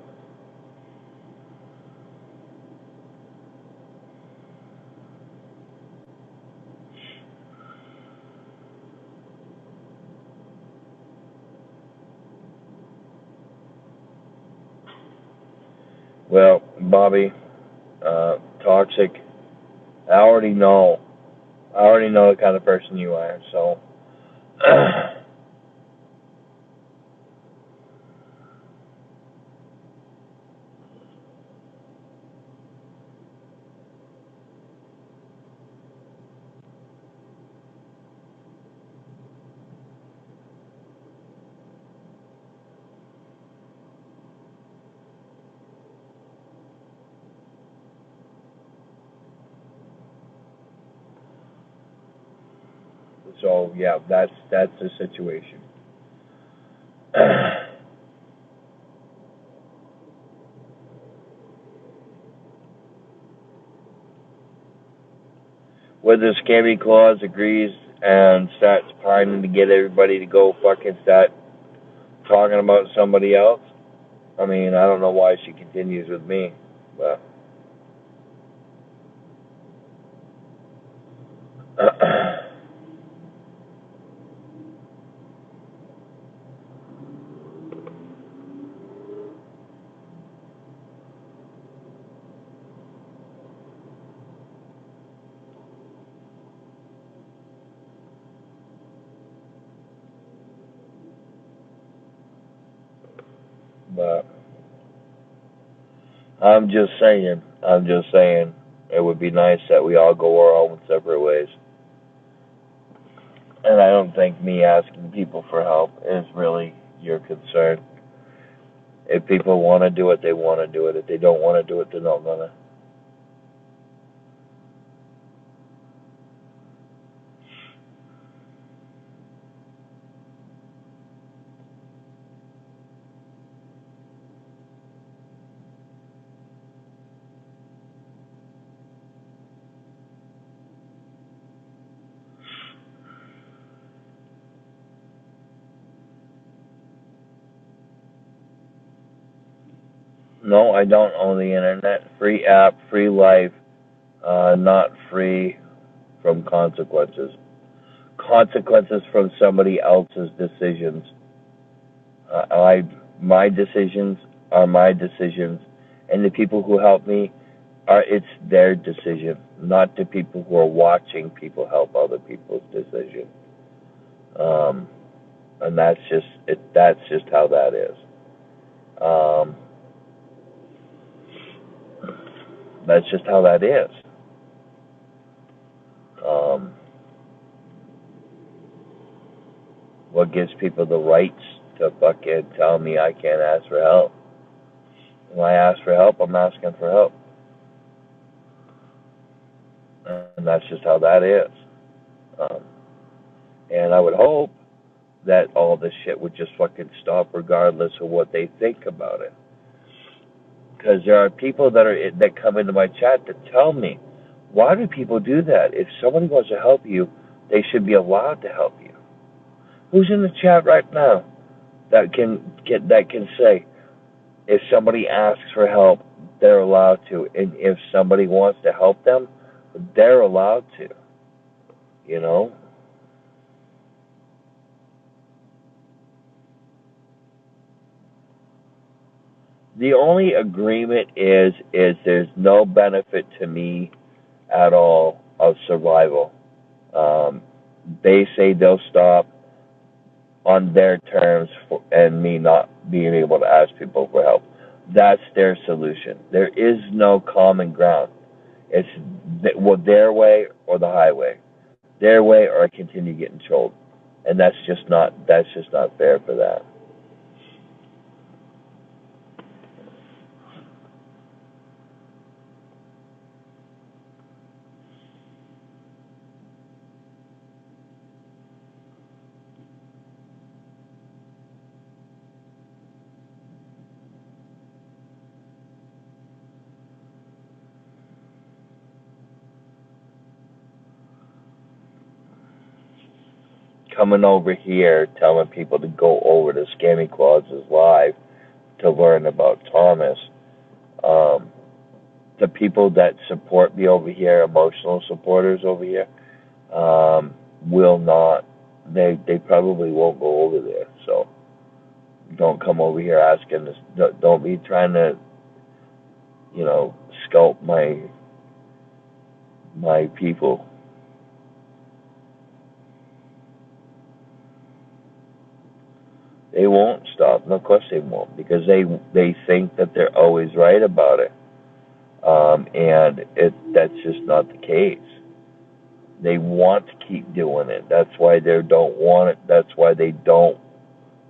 Speaker 1: Well, Bobby, toxic. I already know. I already know the kind of person you are. So, yeah, that's the situation. Whether Scammy Claus agrees and starts pining to get everybody to go fucking start talking about somebody else. I mean, I don't know why she continues with me, but but I'm just saying. It would be nice that we all go our own separate ways. And I don't think me asking people for help is really your concern. If people want to do it, they want to do it. If they don't want to do it, they're not gonna. No, I don't own the internet. Free app, free life, not free from consequences. Consequences from somebody else's decisions. My decisions are my decisions, and the people who help me it's their decision, not the people who are watching people help other people's decision. Um, and that's just it. That's just how that is. Um, that's just how that is. Um, what gives people the rights to fucking tell me I can't ask for help? When I ask for help, I'm asking for help, and that's just how that is. Um, and I would hope that all this shit would just fucking stop, regardless of what they think about it. Because there are people that come into my chat that tell me, why do people do that? If somebody wants to help you, they should be allowed to help you. Who's in the chat right now that can say if somebody asks for help, they're allowed to, and if somebody wants to help them, they're allowed to. You know. The only agreement is there's no benefit to me at all of survival. Um, they say they'll stop on their terms and me not being able to ask people for help. That's their solution. There is no common ground. It's their way or the highway. Their way or I continue getting trolled. And that's just not fair for that. Coming over here telling people to go over to Scammy Clauses Live to learn about Thomas. Um, the people that support me over here, emotional supporters over here, will not. They probably won't go over there. So don't come over here asking this. Don't be trying to, sculpt my people. They won't stop. No, of course they won't, because they think that they're always right about it, and that's just not the case. They want to keep doing it. That's why they don't want it. That's why they don't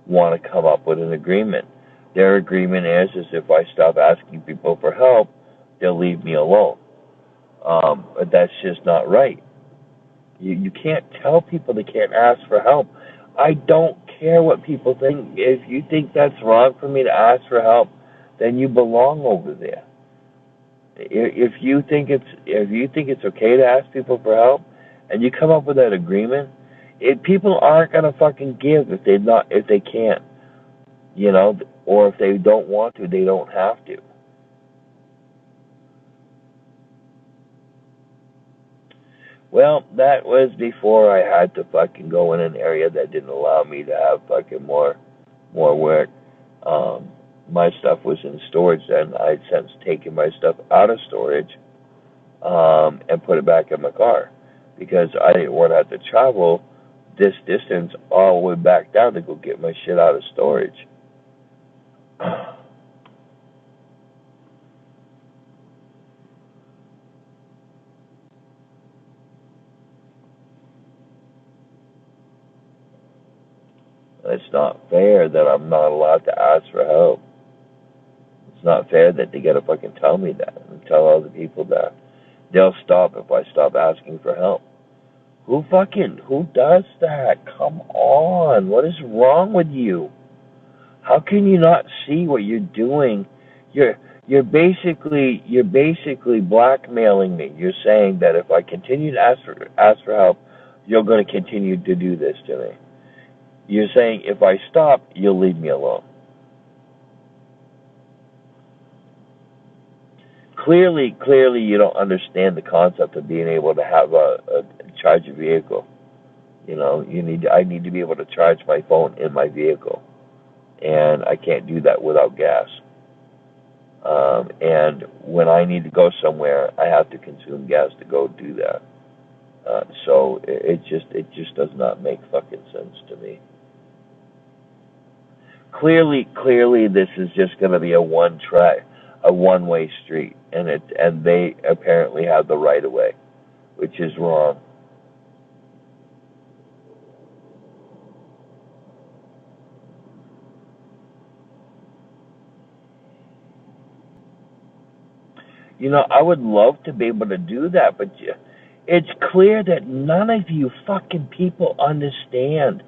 Speaker 1: want to come up with an agreement. Their agreement is if I stop asking people for help, they'll leave me alone. But that's just not right. You can't tell people they can't ask for help. I don't care what people think. If you think that's wrong for me to ask for help, then you belong over there. If you think it's okay to ask people for help, and you come up with that agreement, people aren't gonna fucking give if they can't, or if they don't want to, they don't have to. Well, that was before I had to fucking go in an area that didn't allow me to have fucking more work. My stuff was in storage then. I'd since taken my stuff out of storage, and put it back in my car because I didn't want to have to travel this distance all the way back down to go get my shit out of storage. It's not fair that I'm not allowed to ask for help. It's not fair that they gotta fucking tell me that and tell other people that. They'll stop if I stop asking for help. Who does that? Come on. What is wrong with you? How can you not see what you're doing? You're basically blackmailing me. You're saying that if I continue to ask for help, you're going to continue to do this to me. You're saying if I stop, you'll leave me alone. Clearly, you don't understand the concept of being able to have a charge a vehicle. I need to be able to charge my phone in my vehicle, and I can't do that without gas. And when I need to go somewhere, I have to consume gas to go do that. So it just does not make fucking sense to me. Clearly, this is just going to be a one-way street, and they apparently have the right of way, which is wrong. I would love to be able to do that, but it's clear that none of you fucking people understand.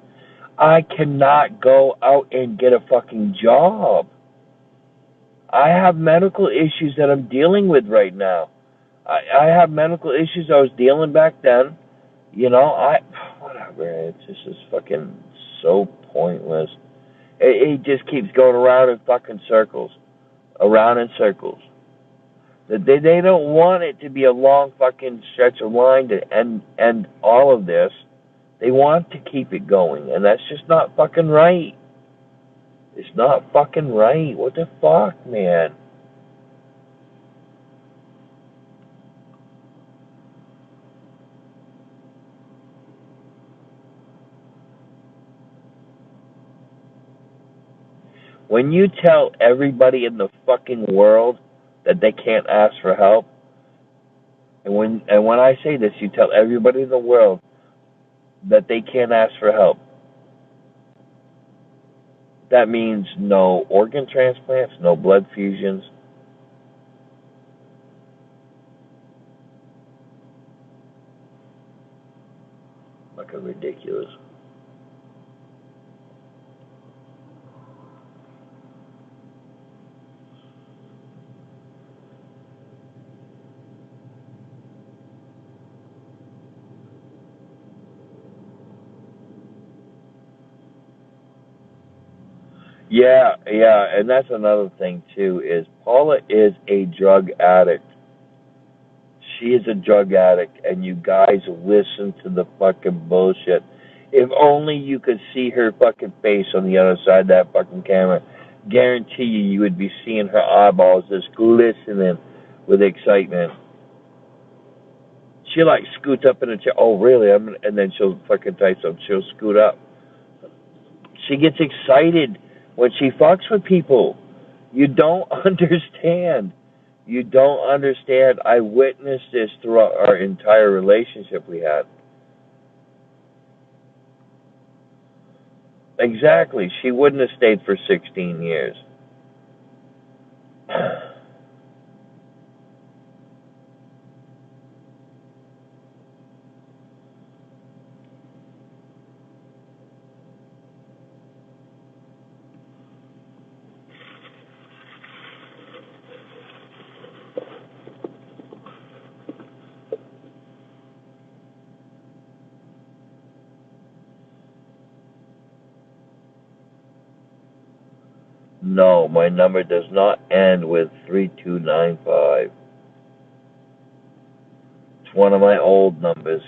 Speaker 1: I cannot go out and get a fucking job. I have medical issues that I'm dealing with right now. I have medical issues I was dealing back then. Whatever. It's just fucking so pointless. It just keeps going around in fucking circles. Around in circles. They don't want it to be a long fucking stretch of line to end all of this. They want to keep it going, and that's just not fucking right. It's not fucking right. What the fuck, man? When you tell everybody in the fucking world that they can't ask for help, and when I say this, you tell everybody in the world that they can't ask for help. That means no organ transplants, no blood fusions. Fucking ridiculous. Yeah, and that's another thing too, is Paula is a drug addict. She is a drug addict, and you guys listen to the fucking bullshit. If only you could see her fucking face on the other side of that fucking camera. Guarantee you would be seeing her eyeballs just glistening with excitement. She like scoots up in the chair. Oh, really? And then she'll fucking type something. She'll scoot up. She gets excited when she fucks with people. You don't understand. You don't understand. I witnessed this throughout our entire relationship we had. Exactly. She wouldn't have stayed for 16 years. No, my number does not end with 3295. It's one of my old numbers.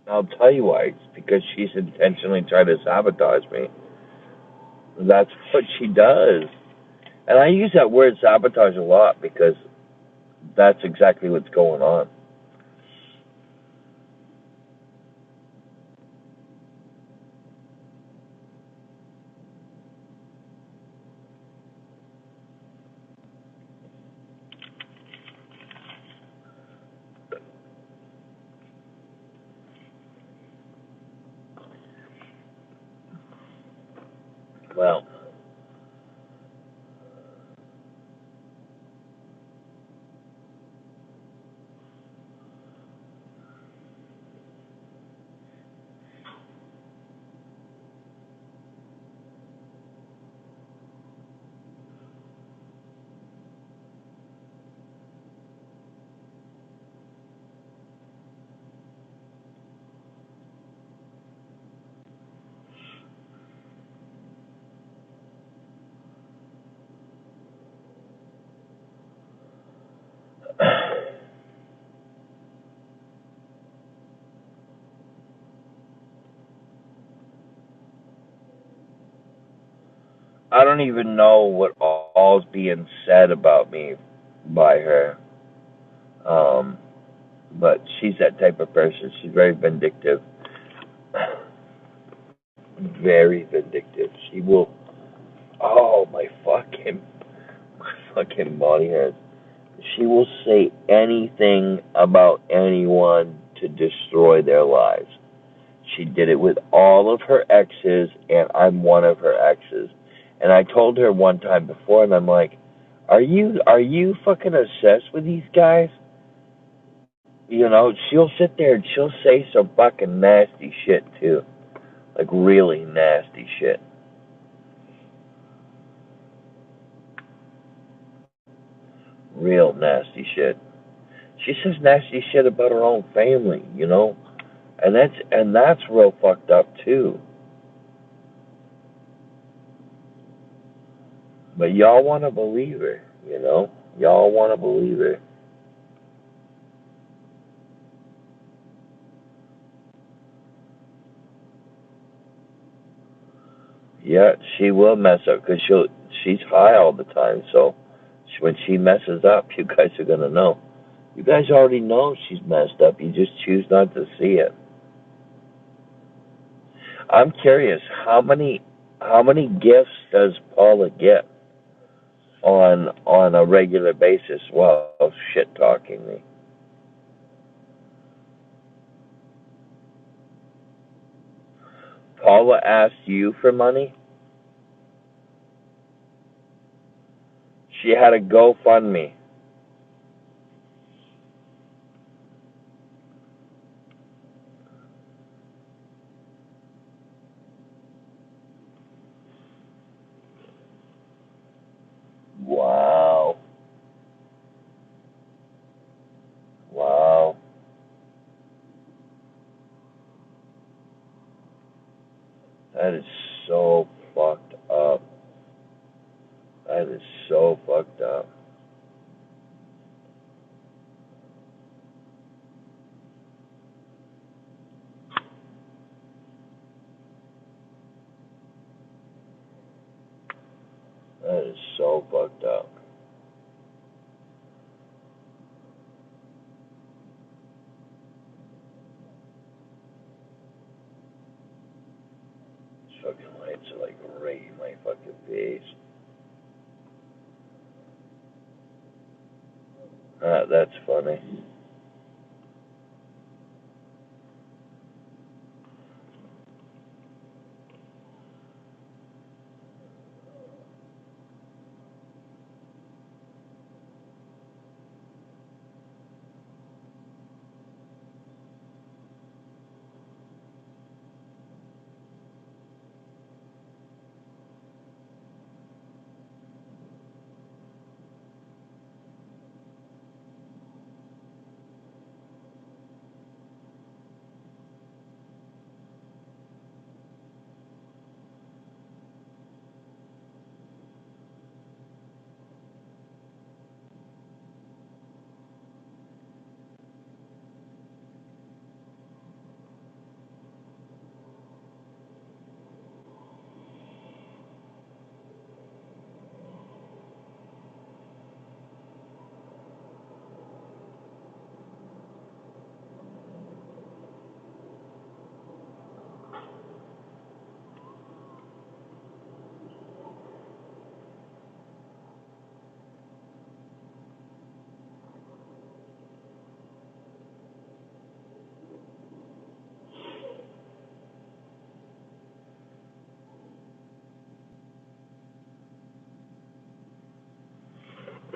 Speaker 1: I'll tell you why. It's because she's intentionally trying to sabotage me. That's what she does. And I use that word sabotage a lot because that's exactly what's going on. Well, I don't even know what all's being said about me by her. Um, but she's that type of person. She's very vindictive. Very vindictive. She will. Oh, my fucking body hurts. She will say anything about anyone to destroy their lives. She did it with all of her exes, and I'm one of her exes. And I told her one time before, and I'm like, "Are you fucking obsessed with these guys? she'll sit there and she'll say some fucking nasty shit too. Like really nasty shit. Real nasty shit. She says nasty shit about her own family. And that's real fucked up too. But y'all want to believe her. Y'all want to believe her. Yeah, she will mess up because she's high all the time. So when she messes up, you guys are gonna know. You guys already know she's messed up. You just choose not to see it. I'm curious, how many gifts does Paula get on a regular basis while shit talking me? Paula asked you for money. She had a GoFundMe. Wow. Wow. That is so fucked up. That is so fucked up. That is so fucked up. These fucking lights are like right in my fucking face. That's funny.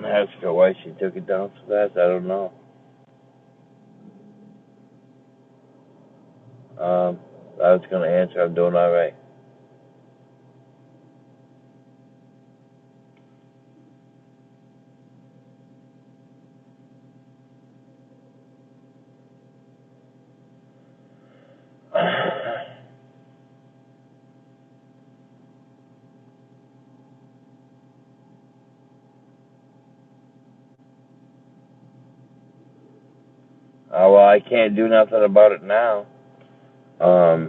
Speaker 1: Ask her why she took it down so fast. I don't know. I was gonna answer. I'm doing all right. Well, I can't do nothing about it now. Well,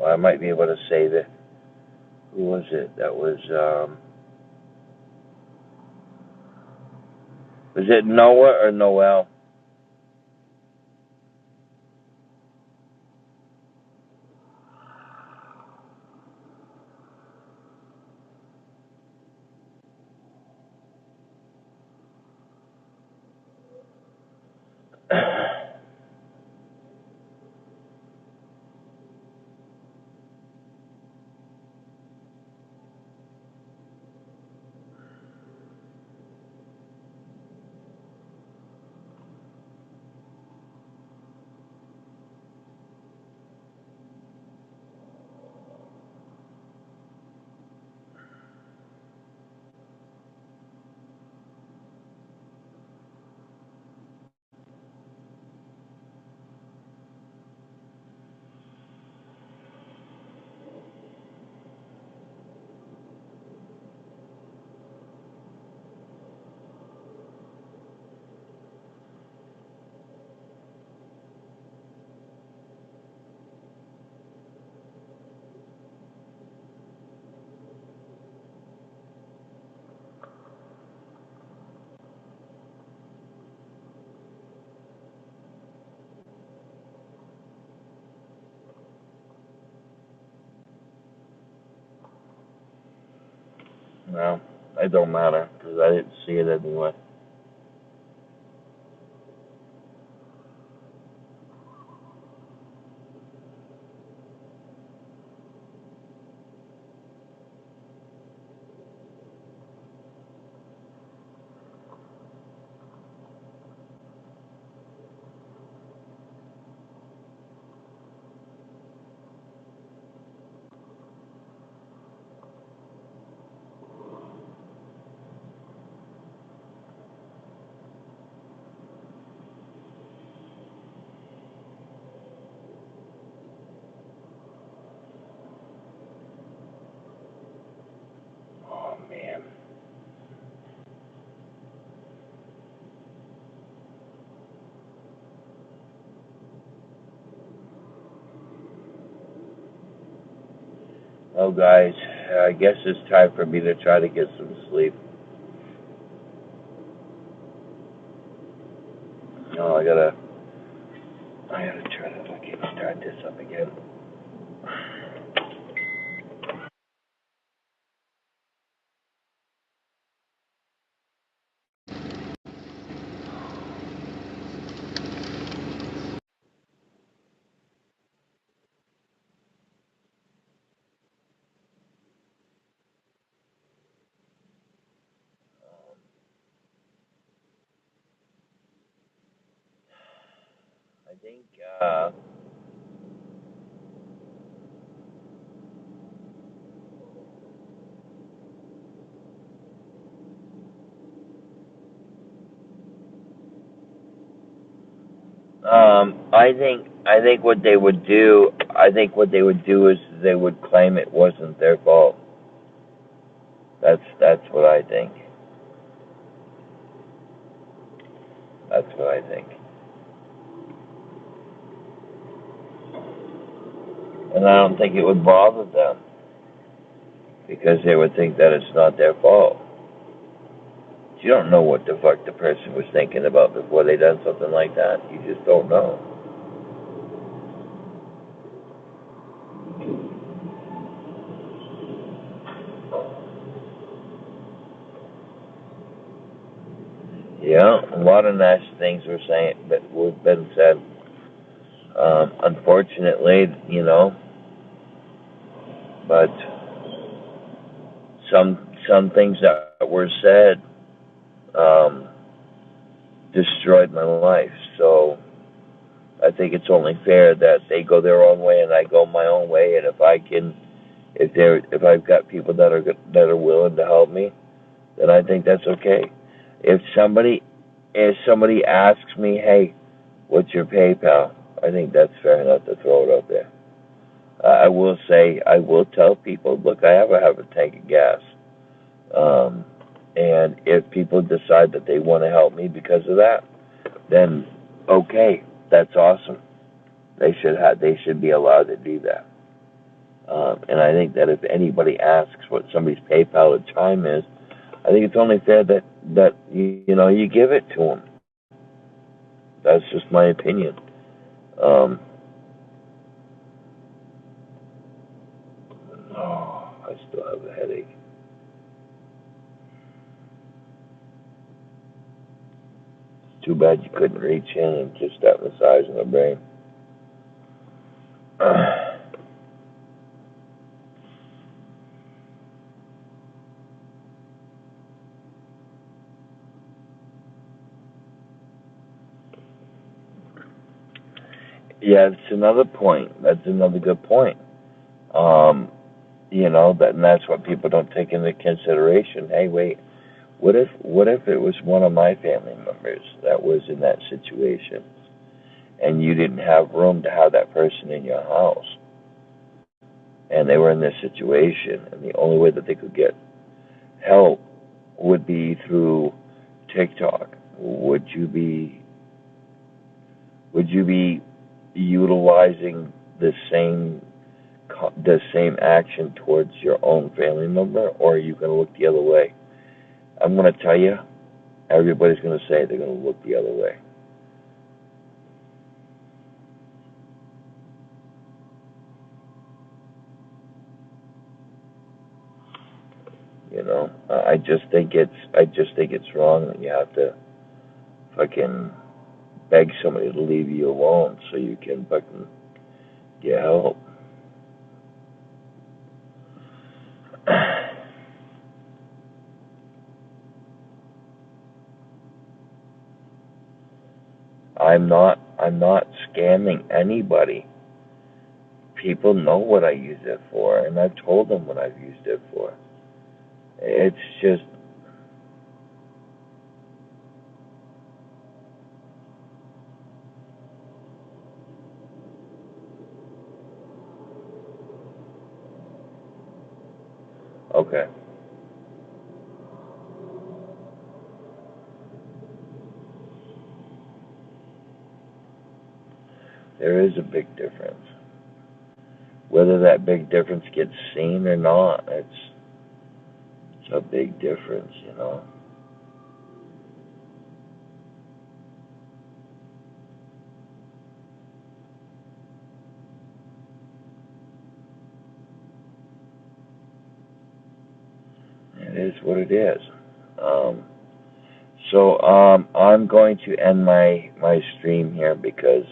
Speaker 1: I might be able to save it. Who was it? That was it Noah or Noel? Well, it don't matter because I didn't see it anyway. Oh man. Oh guys, I guess it's time for me to try to get some sleep. No, I gotta try to fucking start this up again. I think, I think what they would do, is they would claim it wasn't their fault. That's what I think. That's what I think. And I don't think it would bother them because they would think that it's not their fault. You don't know what the fuck the person was thinking about before they done something like that. You just don't know. Yeah, a lot of nice things were saying that were been said. Unfortunately, but some things that were said um, destroyed my life. So I think it's only fair that they go their own way and I go my own way. And if I've got people that are willing to help me, then I think that's okay. If somebody if somebody asks me, hey, what's your PayPal? I think that's fair enough to throw it out there. I will tell people, look, I have a tank of gas. Um, and if people decide that they want to help me because of that, then okay, that's awesome. They should be allowed to do that. And I think that if anybody asks what somebody's PayPal or Chime is, I think it's only fair that you give it to them. That's just my opinion. Um, oh, I still have a headache. It's too bad you couldn't reach in and just start massaging the brain. Yeah, it's another point. That's another good point. Um, and that's what people don't take into consideration. Hey, wait, what if it was one of my family members that was in that situation, and you didn't have room to have that person in your house, and they were in this situation, and the only way that they could get help would be through TikTok. Would you be utilizing the same action towards your own family member, or are you going to look the other way? I'm going to tell you, everybody's going to say they're going to look the other way. You know, I just think it's wrong that you have to fucking beg somebody to leave you alone so you can fucking get help. I'm not scamming anybody. People know what I use it for, and I've told them what I've used it for. It's just okay. There is a big difference. Whether that big difference gets seen or not, it's a big difference, you know. It is what it is. Um, I'm going to end my stream here because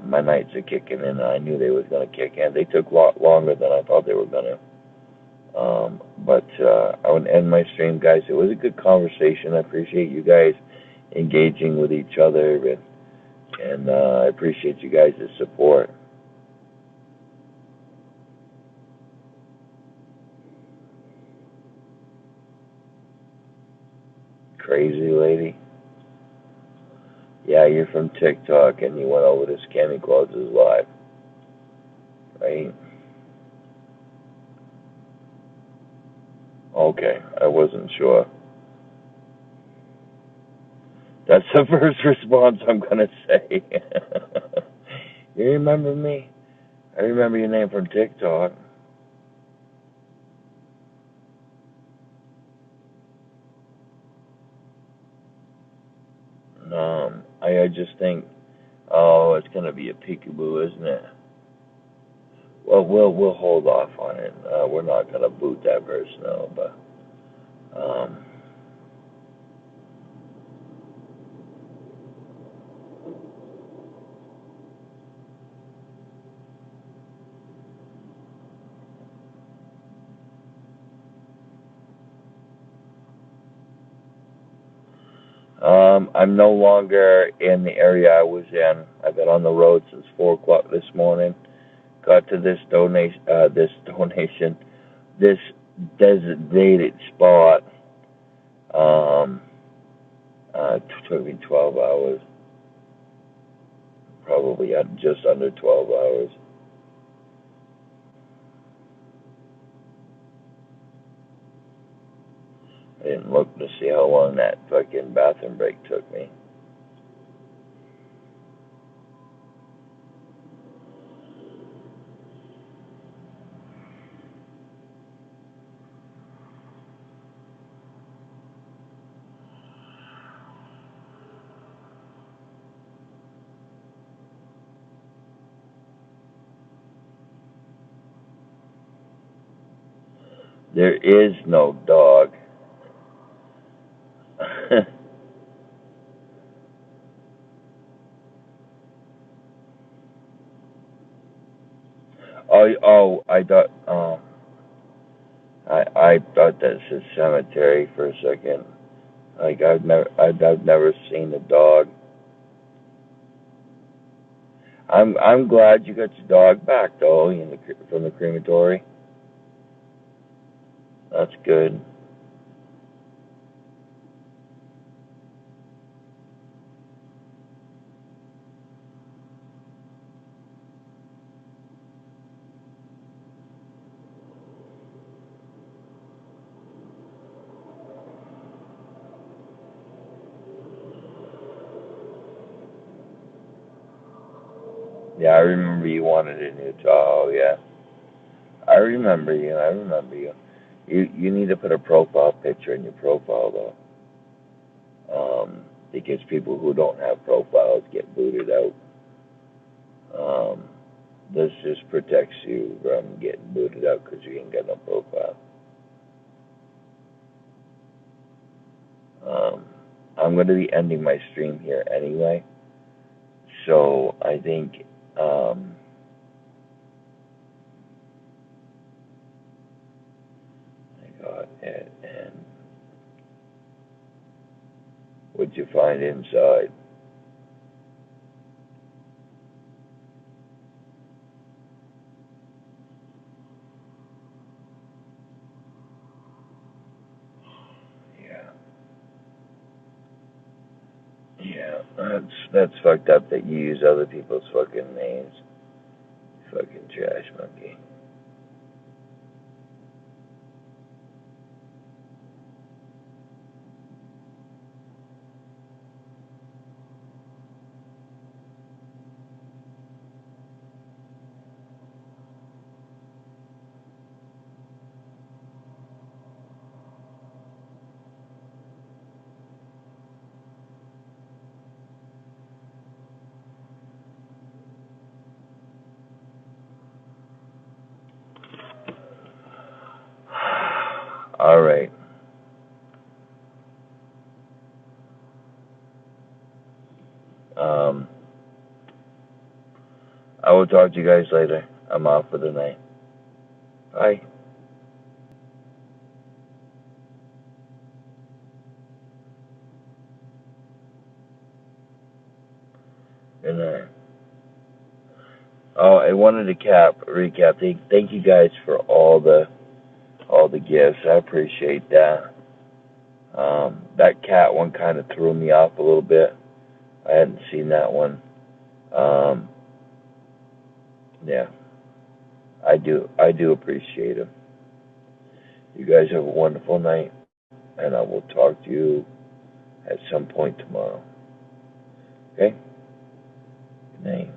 Speaker 1: my nights are kicking in, and I knew they was going to kick in. They took a lot longer than I thought they were going to. But I would end my stream, guys. It was a good conversation. I appreciate you guys engaging with each other, and I appreciate you guys' support. Crazy lady. Yeah, you're from TikTok, and you went over to Scammy Clauses Live, right? Okay, I wasn't sure. That's the first response I'm gonna say. You remember me? I remember your name from TikTok. I just think, oh, it's gonna be a peekaboo, isn't it? Well, we'll hold off on it. We're not gonna boot that verse now, but um, I'm no longer in the area I was in. I've been on the road since 4 o'clock this morning. Got to this designated spot. Um, it took me 12 hours, probably just under 12 hours. I didn't look to see how long that fucking bathroom break took me. There is no dog. I thought, I thought that's a cemetery for a second. Like I've never seen a dog. I'm glad you got your dog back though, from the crematory. That's good. Yeah, I remember you wanted a new Tahoe. Yeah, I remember you. I remember you. You need to put a profile picture in your profile though, because people who don't have profiles get booted out. Um, this just protects you from getting booted out because you ain't got no profile. I'm going to be ending my stream here anyway. So I think I got it. And what'd you find inside? Yeah, yeah. That's fucked up that you use other people's fucking names. Fucking trash monkey. All right. Um, I will talk to you guys later. I'm off for the night. Bye. Good night. Oh, I wanted to recap. Thank you guys for all the gifts. I appreciate that. That cat one kind of threw me off a little bit. I hadn't seen that one. Um, yeah, I do appreciate them. You guys have a wonderful night, and I will talk to you at some point tomorrow. Okay? Good night.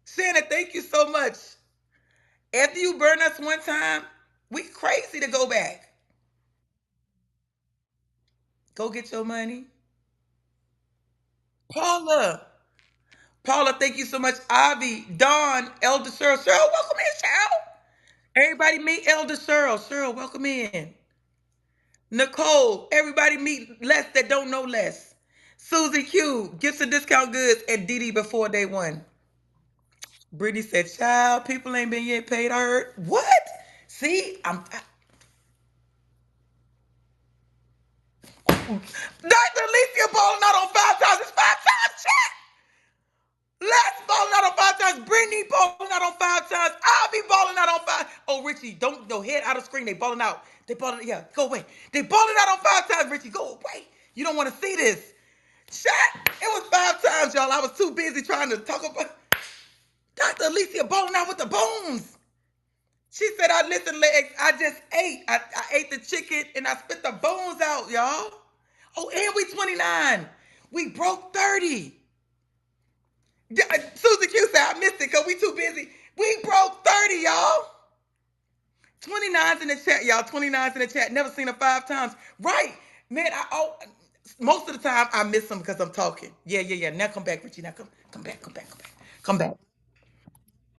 Speaker 2: Shannon, thank you so much. After you burn us one time, we crazy to go back. Go get your money. Paula. Paula, thank you so much. Avi, Dawn, Elder Cheryl. Cheryl, welcome in, Cheryl. Everybody meet Elder Cheryl. Cheryl, welcome in. Nicole, everybody meet Les that don't know Les. Susie Q, gifts and discount goods, and Didi before day one. Brittany said, child, people ain't been yet paid. I heard. What? See, Dr. Alicia balling out on 5 times. It's 5 times, chat. Les balling out on 5 times. Brittany balling out on 5 times. I'll be balling out on five. Oh, Richie, don't go head out of screen. They balling out. They balling, yeah, go away. They balling out on 5 times, Richie. Go away. You don't want to see this. Chat. It was 5 times, y'all. I was too busy trying to talk about Dr. Alicia balling out with the bones. She said, I listen, legs. I just ate. I ate the chicken and I spit the bones out, y'all. Oh, and we 29. We broke 30. Susie Q said, I missed it because we too busy. We broke 30, y'all. 29's in the chat, y'all. 29's in the chat. Never seen her 5 times. Right. Man, most of the time I miss them because I'm talking. Yeah. Now come back, Richie. Now come back. Come back.